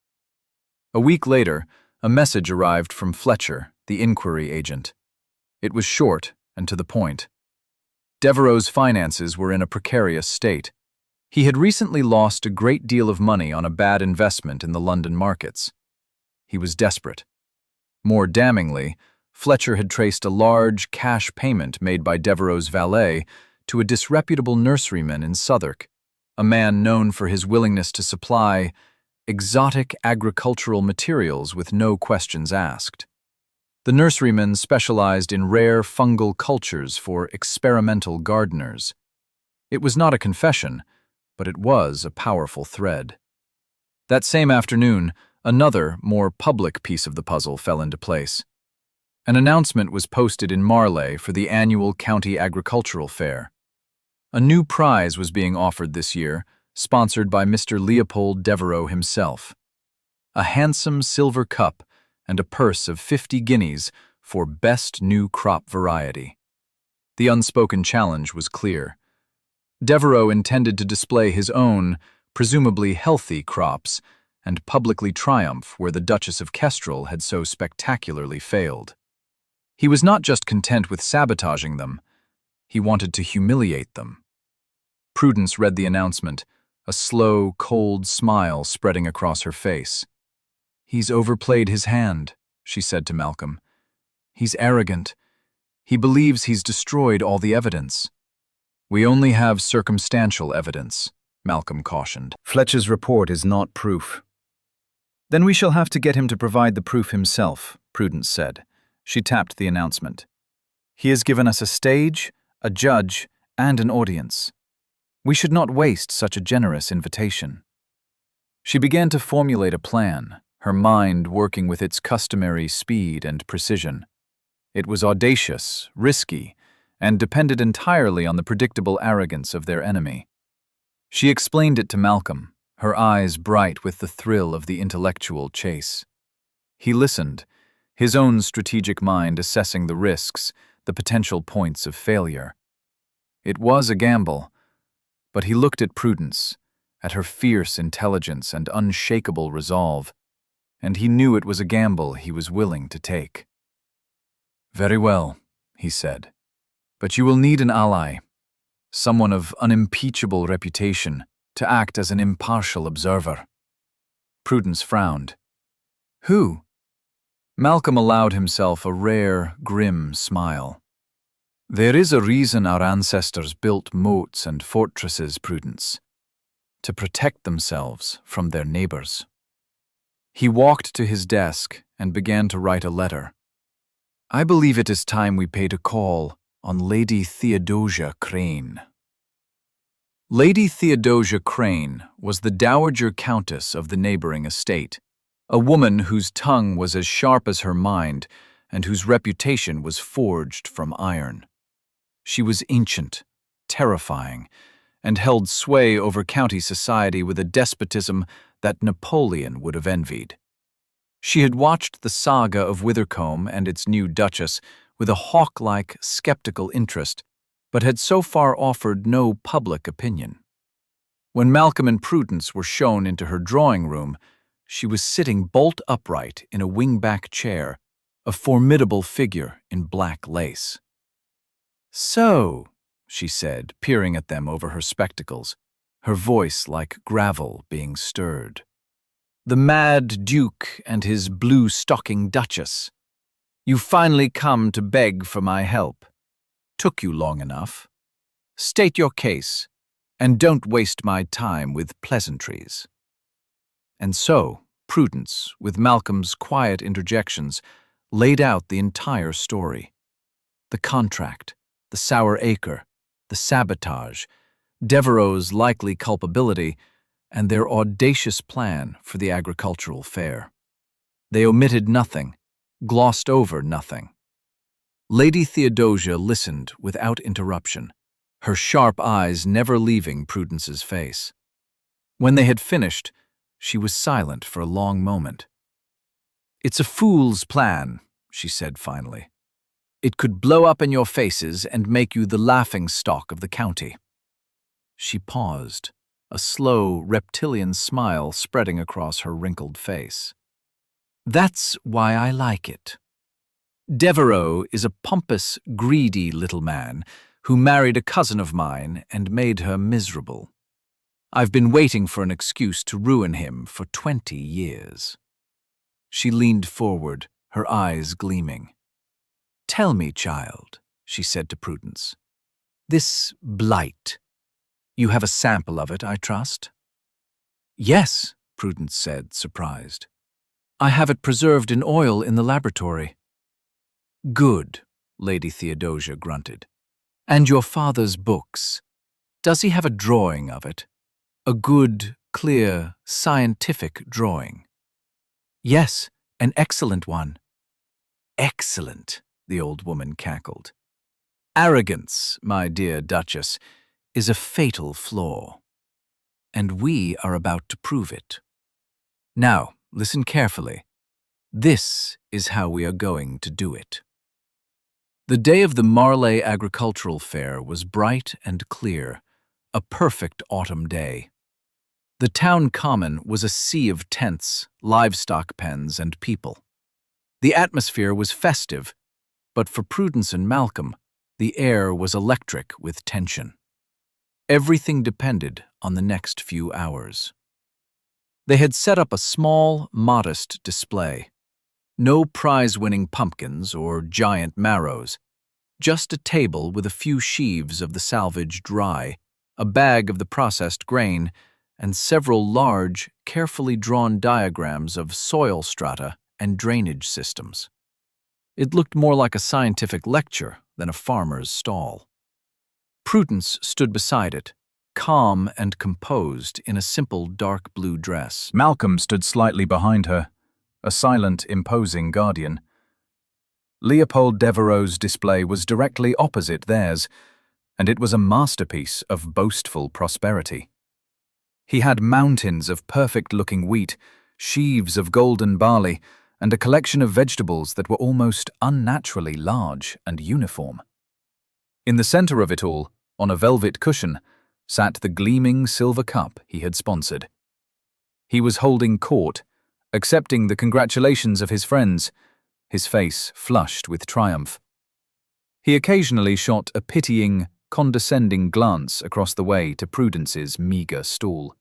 A week later, a message arrived from Fletcher, the inquiry agent. It was short and to the point. Devereux's finances were in a precarious state. He had recently lost a great deal of money on a bad investment in the London markets. He was desperate. More damningly, Fletcher had traced a large cash payment made by Devereux's valet to a disreputable nurseryman in Southwark, a man known for his willingness to supply exotic agricultural materials with no questions asked. The nurseryman specialized in rare fungal cultures for experimental gardeners. It was not a confession, but it was a powerful thread. That same afternoon, another, more public piece of the puzzle fell into place. An announcement was posted in Marley for the annual county agricultural fair. A new prize was being offered this year, sponsored by Mr. Leopold Devereux himself. A handsome silver cup and a purse of 50 guineas for best new crop variety. The unspoken challenge was clear. Devereux intended to display his own, presumably healthy crops and publicly triumph where the Duchess of Kestrel had so spectacularly failed. He was not just content with sabotaging them, he wanted to humiliate them. Prudence read the announcement, a slow, cold smile spreading across her face. "He's overplayed his hand," she said to Malcolm. "He's arrogant. He believes he's destroyed all the evidence." "We only have circumstantial evidence," Malcolm cautioned. "Fletcher's report is not proof." "Then we shall have to get him to provide the proof himself," Prudence said. She tapped the announcement. "He has given us a stage, a judge, and an audience. We should not waste such a generous invitation." She began to formulate a plan, her mind working with its customary speed and precision. It was audacious, risky, and depended entirely on the predictable arrogance of their enemy. She explained it to Malcolm, her eyes bright with the thrill of the intellectual chase. He listened, his own strategic mind assessing the risks, the potential points of failure. It was a gamble, but he looked at Prudence, at her fierce intelligence and unshakable resolve, and he knew it was a gamble he was willing to take. "Very well," he said, "but you will need an ally, someone of unimpeachable reputation, to act as an impartial observer." Prudence frowned. "Who?" Malcolm allowed himself a rare, grim smile. "There is a reason our ancestors built moats and fortresses, Prudence, to protect themselves from their neighbors." He walked to his desk and began to write a letter. "I believe it is time we paid a call on Lady Theodosia Crane." Lady Theodosia Crane was the dowager countess of the neighboring estate, a woman whose tongue was as sharp as her mind and whose reputation was forged from iron. She was ancient, terrifying, and held sway over county society with a despotism that Napoleon would have envied. She had watched the saga of Withercombe and its new duchess with a hawk-like, skeptical interest, but had so far offered no public opinion. When Malcolm and Prudence were shown into her drawing room, she was sitting bolt upright in a wing-back chair, a formidable figure in black lace. "So," she said, peering at them over her spectacles, her voice like gravel being stirred. "The mad Duke and his blue-stocking Duchess. You finally come to beg for my help. Took you long enough. State your case, and don't waste my time with pleasantries." And so, Prudence, with Malcolm's quiet interjections, laid out the entire story. The contract, the sour acre, the sabotage, Devereux's likely culpability, and their audacious plan for the agricultural fair. They omitted nothing, glossed over nothing. Lady Theodosia listened without interruption, her sharp eyes never leaving Prudence's face. When they had finished, she was silent for a long moment. "It's a fool's plan," she said finally. "It could blow up in your faces and make you the laughing-stock of the county." She paused, a slow, reptilian smile spreading across her wrinkled face. "That's why I like it. Devereux is a pompous, greedy little man who married a cousin of mine and made her miserable. I've been waiting for an excuse to ruin him for 20 years. She leaned forward, her eyes gleaming. "Tell me, child," she said to Prudence. "This blight. You have a sample of it, I trust?" "Yes," Prudence said, surprised. "I have it preserved in oil in the laboratory." "Good," Lady Theodosia grunted. "And your father's books. Does he have a drawing of it? A good, clear, scientific drawing?" "Yes, an excellent one." "Excellent," the old woman cackled. "Arrogance, my dear Duchess, is a fatal flaw. And we are about to prove it. Now, listen carefully. This is how we are going to do it." The day of the Marley Agricultural Fair was bright and clear, a perfect autumn day. The town common was a sea of tents, livestock pens, and people. The atmosphere was festive, but for Prudence and Malcolm, the air was electric with tension. Everything depended on the next few hours. They had set up a small, modest display. No prize-winning pumpkins or giant marrows, just a table with a few sheaves of the salvaged rye, a bag of the processed grain, and several large, carefully drawn diagrams of soil strata and drainage systems. It looked more like a scientific lecture than a farmer's stall. Prudence stood beside it, calm and composed in a simple dark blue dress. Malcolm stood slightly behind her, a silent, imposing guardian. Leopold Devereux's display was directly opposite theirs, and it was a masterpiece of boastful prosperity. He had mountains of perfect-looking wheat, sheaves of golden barley, and a collection of vegetables that were almost unnaturally large and uniform. In the center of it all, on a velvet cushion, sat the gleaming silver cup he had sponsored. He was holding court, accepting the congratulations of his friends, his face flushed with triumph. He occasionally shot a pitying, condescending glance across the way to Prudence's meager stool.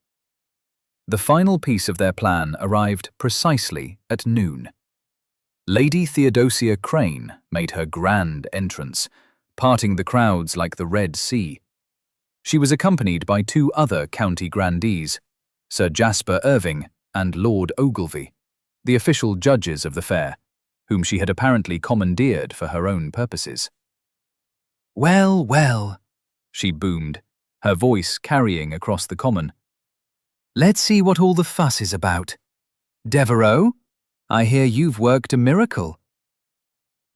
The final piece of their plan arrived precisely at noon. Lady Theodosia Crane made her grand entrance, parting the crowds like the Red Sea. She was accompanied by two other county grandees, Sir Jasper Irving and Lord Ogilvy, the official judges of the fair, whom she had apparently commandeered for her own purposes. "Well, well," she boomed, her voice carrying across the common. "Let's see what all the fuss is about. Devereux, I hear you've worked a miracle."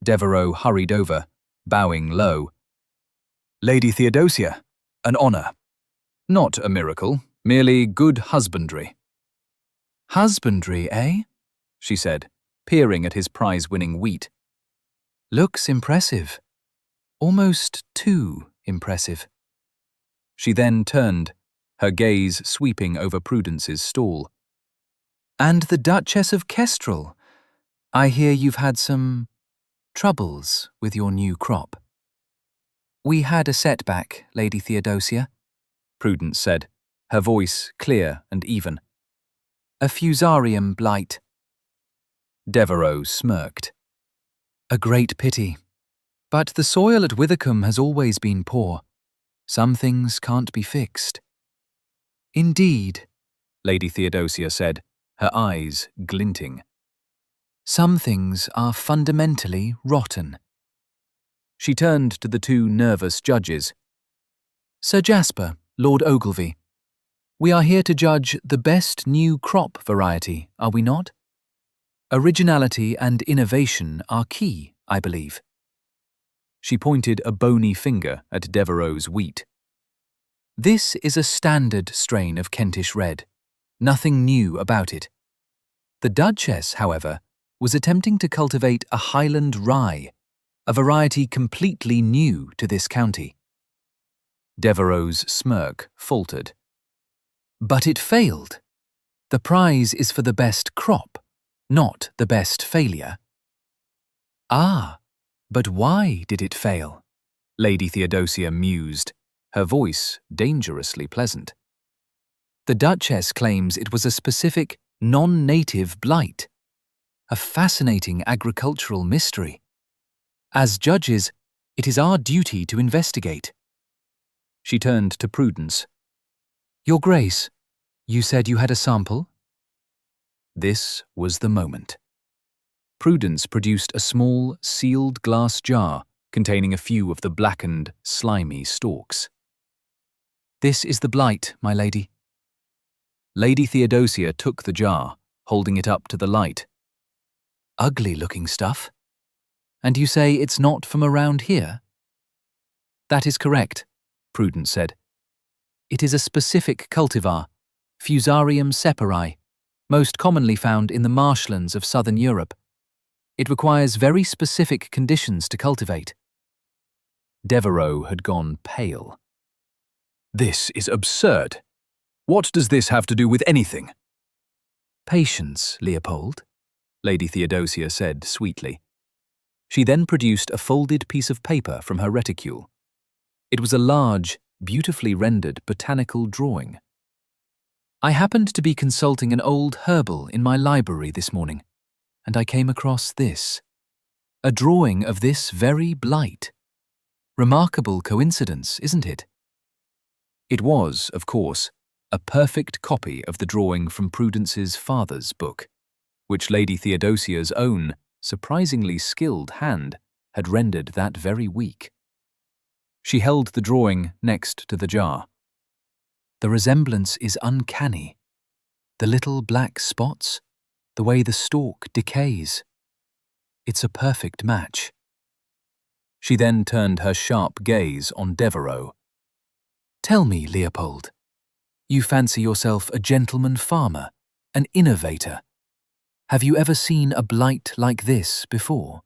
Devereux hurried over, bowing low. "Lady Theodosia, an honor." Not a miracle, merely good husbandry. Husbandry, eh? She said, peering at his prize-winning wheat. Looks impressive. Almost too impressive. She then turned, her gaze sweeping over Prudence's stall. And the Duchess of Kestrel. I hear you've had some troubles with your new crop. We had a setback, Lady Theodosia, Prudence said, her voice clear and even. A fusarium blight. Devereux smirked. A great pity. But the soil at Withycombe has always been poor. Some things can't be fixed. Indeed, Lady Theodosia said, her eyes glinting. Some things are fundamentally rotten. She turned to the two nervous judges. Sir Jasper, Lord Ogilvy, we are here to judge the best new crop variety, are we not? Originality and innovation are key, I believe. She pointed a bony finger at Devereux's wheat. This is a standard strain of Kentish Red. Nothing new about it. The Duchess, however, was attempting to cultivate a Highland Rye, a variety completely new to this county. Devereux's smirk faltered. But it failed. The prize is for the best crop, not the best failure. Ah, but why did it fail? Lady Theodosia mused, her voice dangerously pleasant. The Duchess claims it was a specific, non-native blight. A fascinating agricultural mystery. As judges, it is our duty to investigate. She turned to Prudence. Your Grace, you said you had a sample? This was the moment. Prudence produced a small, sealed glass jar containing a few of the blackened, slimy stalks. This is the blight, my lady. Lady Theodosia took the jar, holding it up to the light. Ugly-looking stuff. And you say it's not from around here? That is correct, Prudence said. It is a specific cultivar, Fusarium separi, most commonly found in the marshlands of southern Europe. It requires very specific conditions to cultivate. Devereux had gone pale. This is absurd. What does this have to do with anything? Patience, Leopold, Lady Theodosia said sweetly. She then produced a folded piece of paper from her reticule. It was a large, beautifully rendered botanical drawing. I happened to be consulting an old herbal in my library this morning, and I came across this. A drawing of this very blight. Remarkable coincidence, isn't it? It was, of course, a perfect copy of the drawing from Prudence's father's book, which Lady Theodosia's own, surprisingly skilled hand had rendered that very week. She held the drawing next to the jar. The resemblance is uncanny. The little black spots, the way the stalk decays. It's a perfect match. She then turned her sharp gaze on Devereux. Tell me, Leopold, you fancy yourself a gentleman farmer, an innovator. Have you ever seen a blight like this before?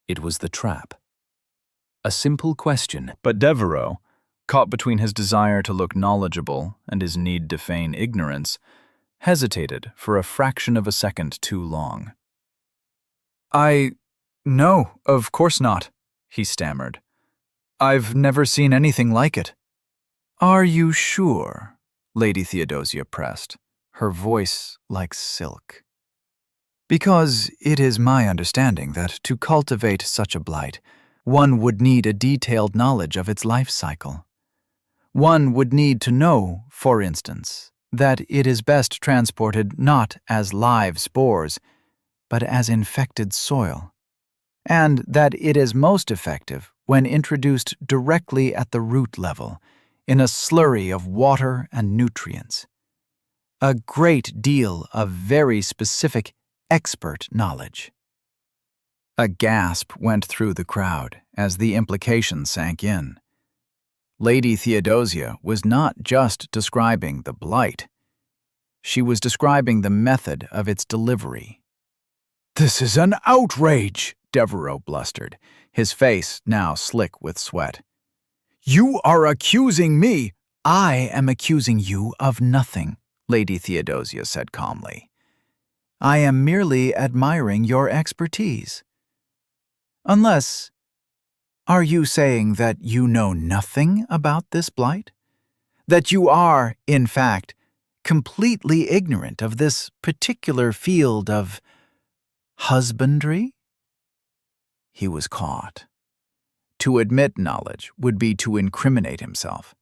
It was the trap. A simple question, but Devereux, caught between his desire to look knowledgeable and his need to feign ignorance, hesitated for a fraction of a second too long. No, of course not, he stammered. I've never seen anything like it. Are you sure? Lady Theodosia pressed, her voice like silk. Because it is my understanding that to cultivate such a blight, one would need a detailed knowledge of its life cycle. One would need to know, for instance, that it is best transported not as live spores, but as infected soil, and that it is most effective when introduced directly at the root level, in a slurry of water and nutrients. A great deal of very specific, expert knowledge. A gasp went through the crowd as the implication sank in. Lady Theodosia was not just describing the blight. She was describing the method of its delivery. "This is an outrage," Devereaux blustered, his face now slick with sweat. "You are accusing me." "I am accusing you of nothing," Lady Theodosia said calmly. "I am merely admiring your expertise. Unless, are you saying that you know nothing about this blight? That you are, in fact, completely ignorant of this particular field of husbandry?" He was caught. To admit knowledge would be to incriminate himself.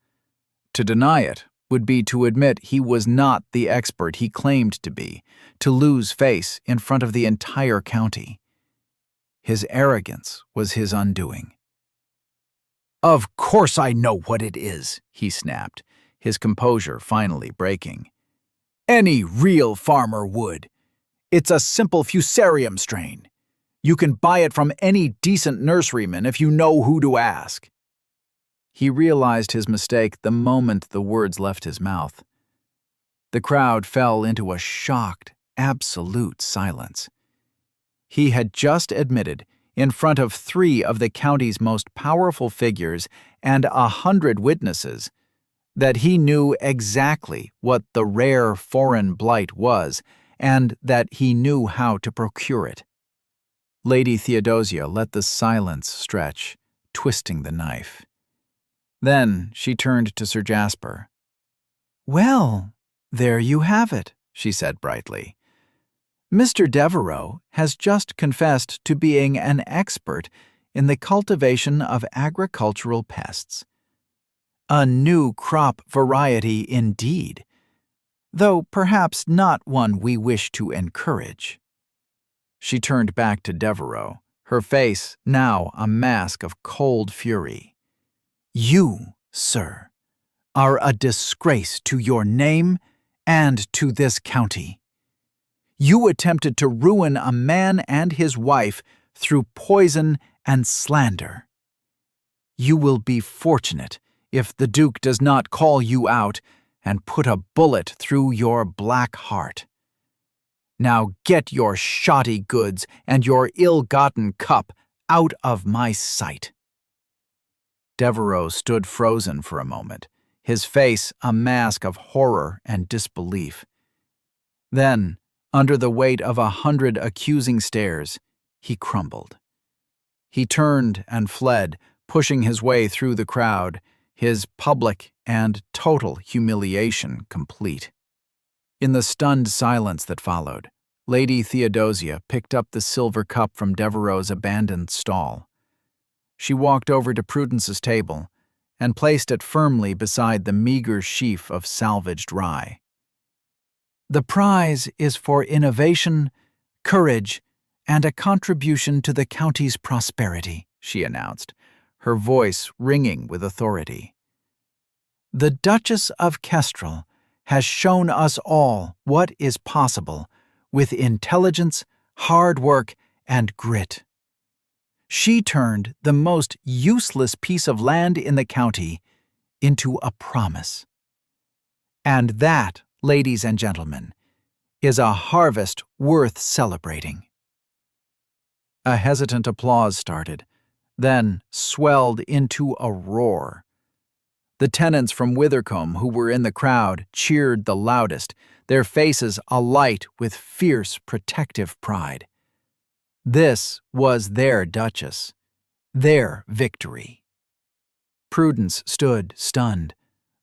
To deny it would be to admit he was not the expert he claimed to be, to lose face in front of the entire county. His arrogance was his undoing. "Of course I know what it is," he snapped, his composure finally breaking. "Any real farmer would. It's a simple fusarium strain. You can buy it from any decent nurseryman if you know who to ask." He realized his mistake the moment the words left his mouth. The crowd fell into a shocked, absolute silence. He had just admitted, in front of 3 of the county's most powerful figures and 100 witnesses, that he knew exactly what the rare foreign blight was and that he knew how to procure it. Lady Theodosia let the silence stretch, twisting the knife. Then she turned to Sir Jasper. "Well, there you have it," she said brightly. "Mr. Devereaux has just confessed to being an expert in the cultivation of agricultural pests. A new crop variety indeed, though perhaps not one we wish to encourage." She turned back to Devereaux, her face now a mask of cold fury. "You, sir, are a disgrace to your name and to this county. You attempted to ruin a man and his wife through poison and slander. You will be fortunate if the Duke does not call you out and put a bullet through your black heart. Now get your shoddy goods and your ill-gotten cup out of my sight." Devereaux stood frozen for a moment, his face a mask of horror and disbelief. Then, under the weight of 100 accusing stares, he crumbled. He turned and fled, pushing his way through the crowd, his public and total humiliation complete. In the stunned silence that followed, Lady Theodosia picked up the silver cup from Devereaux's abandoned stall. She walked over to Prudence's table and placed it firmly beside the meager sheaf of salvaged rye. "The prize is for innovation, courage, and a contribution to the county's prosperity," she announced, her voice ringing with authority. "The Duchess of Kestrel has shown us all what is possible with intelligence, hard work, and grit. She turned the most useless piece of land in the county into a promise. And that, ladies and gentlemen, is a harvest worth celebrating." A hesitant applause started, then swelled into a roar. The tenants from Withercombe who were in the crowd cheered the loudest, their faces alight with fierce protective pride. This was their Duchess, their victory. Prudence stood stunned,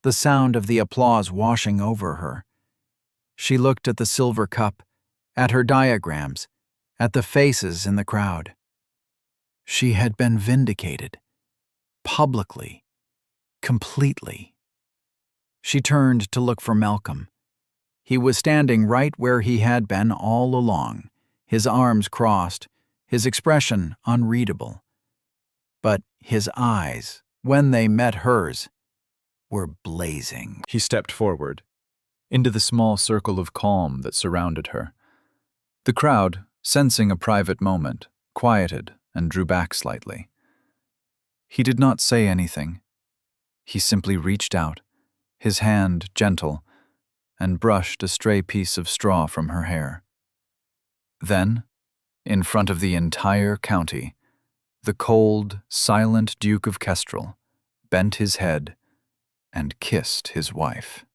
the sound of the applause washing over her. She looked at the silver cup, at her diagrams, at the faces in the crowd. She had been vindicated, publicly, completely. She turned to look for Malcolm. He was standing right where he had been all along, his arms crossed, his expression unreadable. But his eyes, when they met hers, were blazing. He stepped forward, into the small circle of calm that surrounded her. The crowd, sensing a private moment, quieted and drew back slightly. He did not say anything. He simply reached out, his hand gentle, and brushed a stray piece of straw from her hair. Then, in front of the entire county, the cold, silent Duke of Kestrel bent his head and kissed his wife.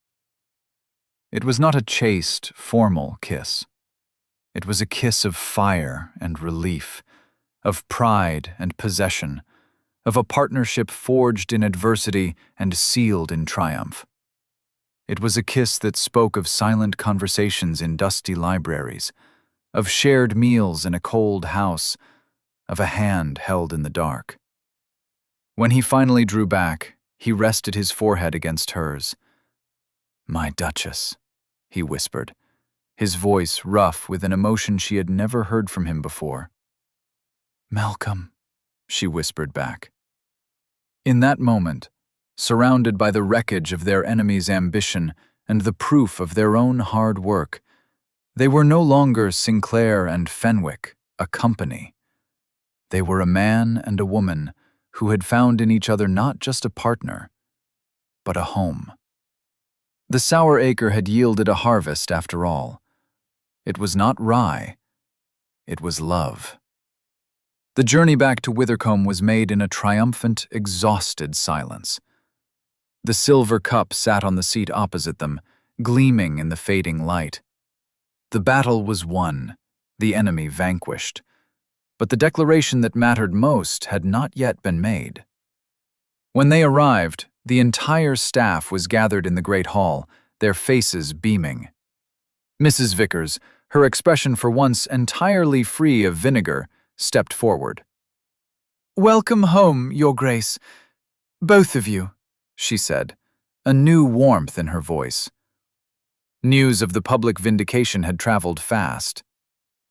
It was not a chaste, formal kiss. It was a kiss of fire and relief, of pride and possession, of a partnership forged in adversity and sealed in triumph. It was a kiss that spoke of silent conversations in dusty libraries, of shared meals in a cold house, of a hand held in the dark. When he finally drew back, he rested his forehead against hers. "My Duchess," he whispered, his voice rough with an emotion she had never heard from him before. "Malcolm," she whispered back. In that moment, surrounded by the wreckage of their enemy's ambition and the proof of their own hard work, they were no longer Sinclair and Fenwick, a company. They were a man and a woman who had found in each other not just a partner, but a home. The sour acre had yielded a harvest after all. It was not rye, it was love. The journey back to Withercombe was made in a triumphant, exhausted silence. The silver cup sat on the seat opposite them, gleaming in the fading light. The battle was won, the enemy vanquished, but the declaration that mattered most had not yet been made. When they arrived, the entire staff was gathered in the great hall, their faces beaming. Mrs. Vickers, her expression for once entirely free of vinegar, stepped forward. "Welcome home, Your Grace. Both of you," she said, a new warmth in her voice. News of the public vindication had traveled fast.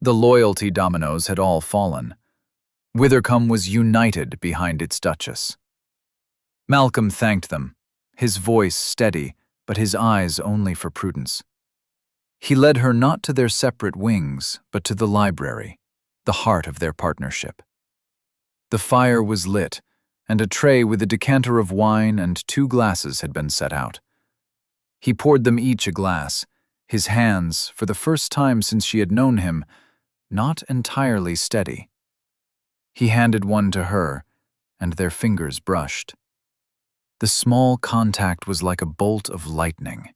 The loyalty dominoes had all fallen. Withercombe was united behind its Duchess. Malcolm thanked them, his voice steady, but his eyes only for Prudence. He led her not to their separate wings, but to the library, the heart of their partnership. The fire was lit, and a tray with a decanter of wine and 2 glasses had been set out. He poured them each a glass, his hands, for the first time since she had known him, not entirely steady. He handed one to her, and their fingers brushed. The small contact was like a bolt of lightning.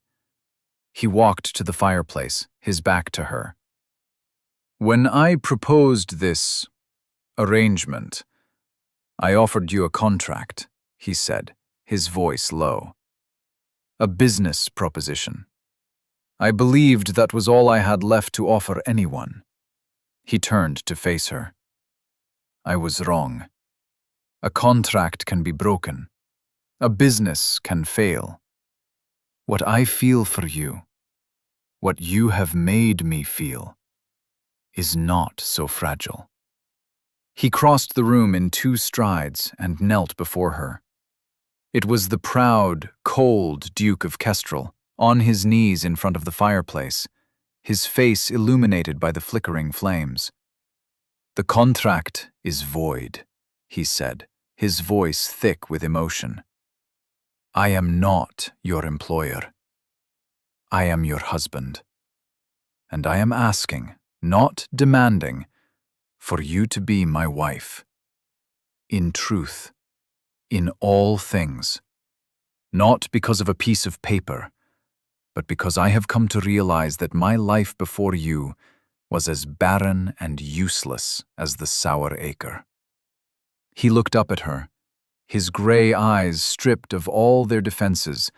He walked to the fireplace, his back to her. "When I proposed this arrangement, I offered you a contract," he said, his voice low. "A business proposition. I believed that was all I had left to offer anyone." He turned to face her. "I was wrong. A contract can be broken. A business can fail. What I feel for you, what you have made me feel, is not so fragile." He crossed the room in 2 strides and knelt before her. It was the proud, cold Duke of Kestrel, on his knees in front of the fireplace, his face illuminated by the flickering flames. "The contract is void," he said, his voice thick with emotion. "I am not your employer. I am your husband. And I am asking, not demanding, for you to be my wife. In truth, in all things. Not because of a piece of paper, but because I have come to realize that my life before you was as barren and useless as the sour acre." He looked up at her, his gray eyes stripped of all their defenses,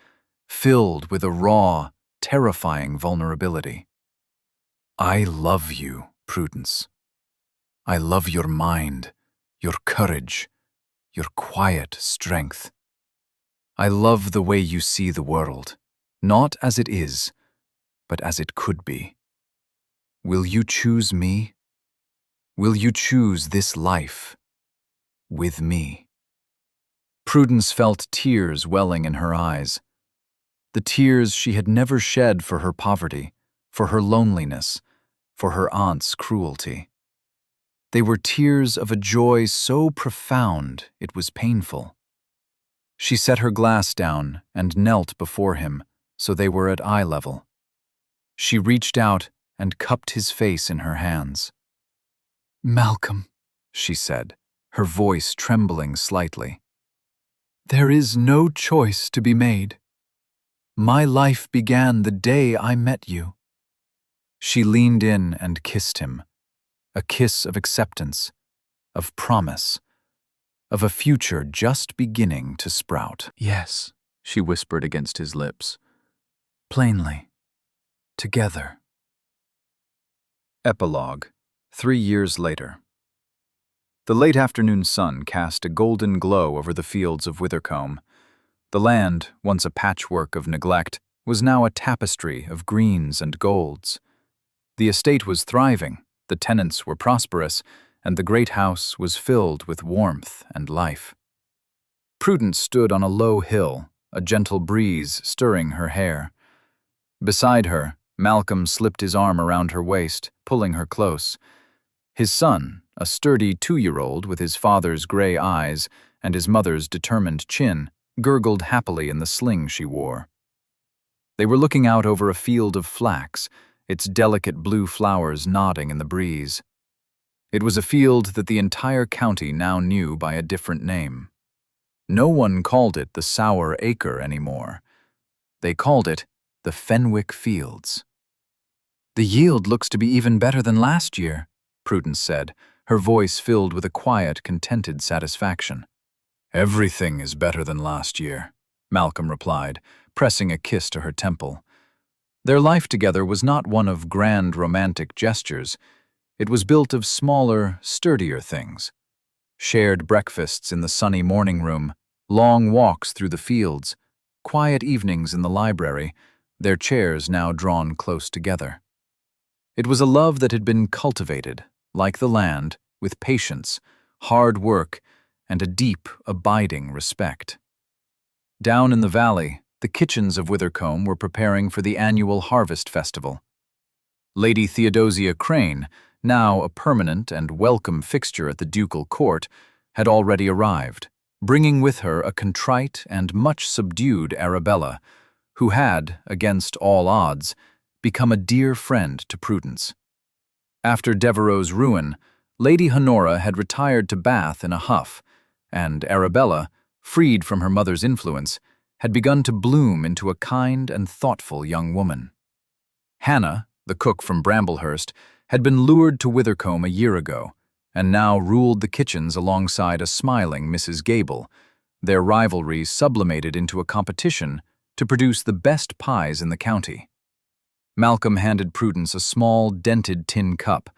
filled with a raw, terrifying vulnerability. "I love you, Prudence. I love your mind, your courage, your quiet strength. I love the way you see the world, not as it is, but as it could be. Will you choose me? Will you choose this life with me?" Prudence felt tears welling in her eyes. The tears she had never shed for her poverty, for her loneliness, for her aunt's cruelty. They were tears of a joy so profound it was painful. She set her glass down and knelt before him so they were at eye level. She reached out and cupped his face in her hands. Malcolm, she said, her voice trembling slightly. there is no choice to be made. My life began the day I met you. She leaned in and kissed him, a kiss of acceptance, of promise, of a future just beginning to sprout. Yes, She whispered against his lips. Plainly. Together. Epilogue, 3 years later. The late afternoon sun cast a golden glow over the fields of Withercombe. The land, once a patchwork of neglect, was now a tapestry of greens and golds. The estate was thriving, the tenants were prosperous, and the great house was filled with warmth and life. Prudence stood on a low hill, a gentle breeze stirring her hair. Beside her, Malcolm slipped his arm around her waist, pulling her close. His son, a sturdy 2-year-old with his father's gray eyes and his mother's determined chin, gurgled happily in the sling she wore. They were looking out over a field of flax, its delicate blue flowers nodding in the breeze. It was a field that the entire county now knew by a different name. No one called it the Sour Acre anymore. They called it the Fenwick Fields. "The yield looks to be even better than last year," Prudence said, her voice filled with a quiet, contented satisfaction. "Everything is better than last year," Malcolm replied, pressing a kiss to her temple. Their life together was not one of grand romantic gestures. It was built of smaller, sturdier things. Shared breakfasts in the sunny morning room, long walks through the fields, quiet evenings in the library, their chairs now drawn close together. It was a love that had been cultivated, like the land, with patience, hard work, and a deep, abiding respect. Down in the valley, the kitchens of Withercombe were preparing for the annual harvest festival. Lady Theodosia Crane, now a permanent and welcome fixture at the ducal court, had already arrived, bringing with her a contrite and much subdued Arabella, who had, against all odds, become a dear friend to Prudence. After Devereux's ruin, Lady Honora had retired to Bath in a huff, and Arabella, freed from her mother's influence, had begun to bloom into a kind and thoughtful young woman. Hannah, the cook from Bramblehurst, had been lured to Withercombe a year ago, and now ruled the kitchens alongside a smiling Mrs. Gable, their rivalry sublimated into a competition to produce the best pies in the county. Malcolm handed Prudence a small, dented tin cup,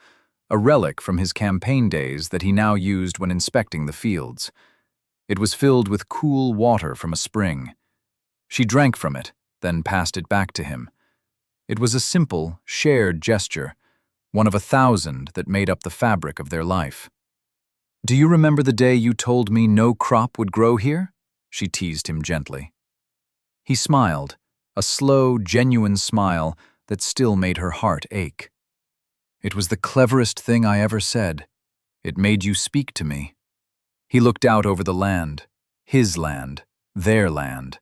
a relic from his campaign days that he now used when inspecting the fields. It was filled with cool water from a spring. She drank from it, then passed it back to him. It was a simple, shared gesture, one of 1,000 that made up the fabric of their life. "Do you remember the day you told me no crop would grow here?" she teased him gently. He smiled, a slow, genuine smile that still made her heart ache. "It was the cleverest thing I ever said. It made you speak to me." He looked out over the land, his land, their land.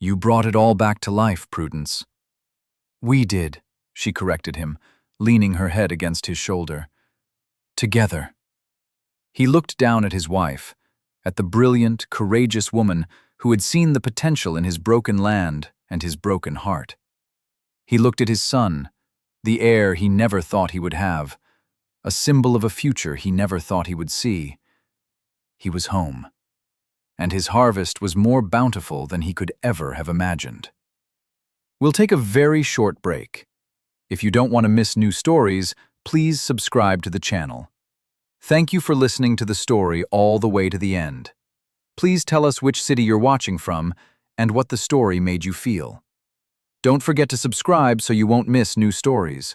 "You brought it all back to life, Prudence." "We did," she corrected him, leaning her head against his shoulder. "Together." He looked down at his wife, at the brilliant, courageous woman who had seen the potential in his broken land and his broken heart. He looked at his son, the heir he never thought he would have, a symbol of a future he never thought he would see. He was home, and his harvest was more bountiful than he could ever have imagined. We'll take a very short break. If you don't want to miss new stories, please subscribe to the channel. Thank you for listening to the story all the way to the end. Please tell us which city you're watching from and what the story made you feel. Don't forget to subscribe so you won't miss new stories.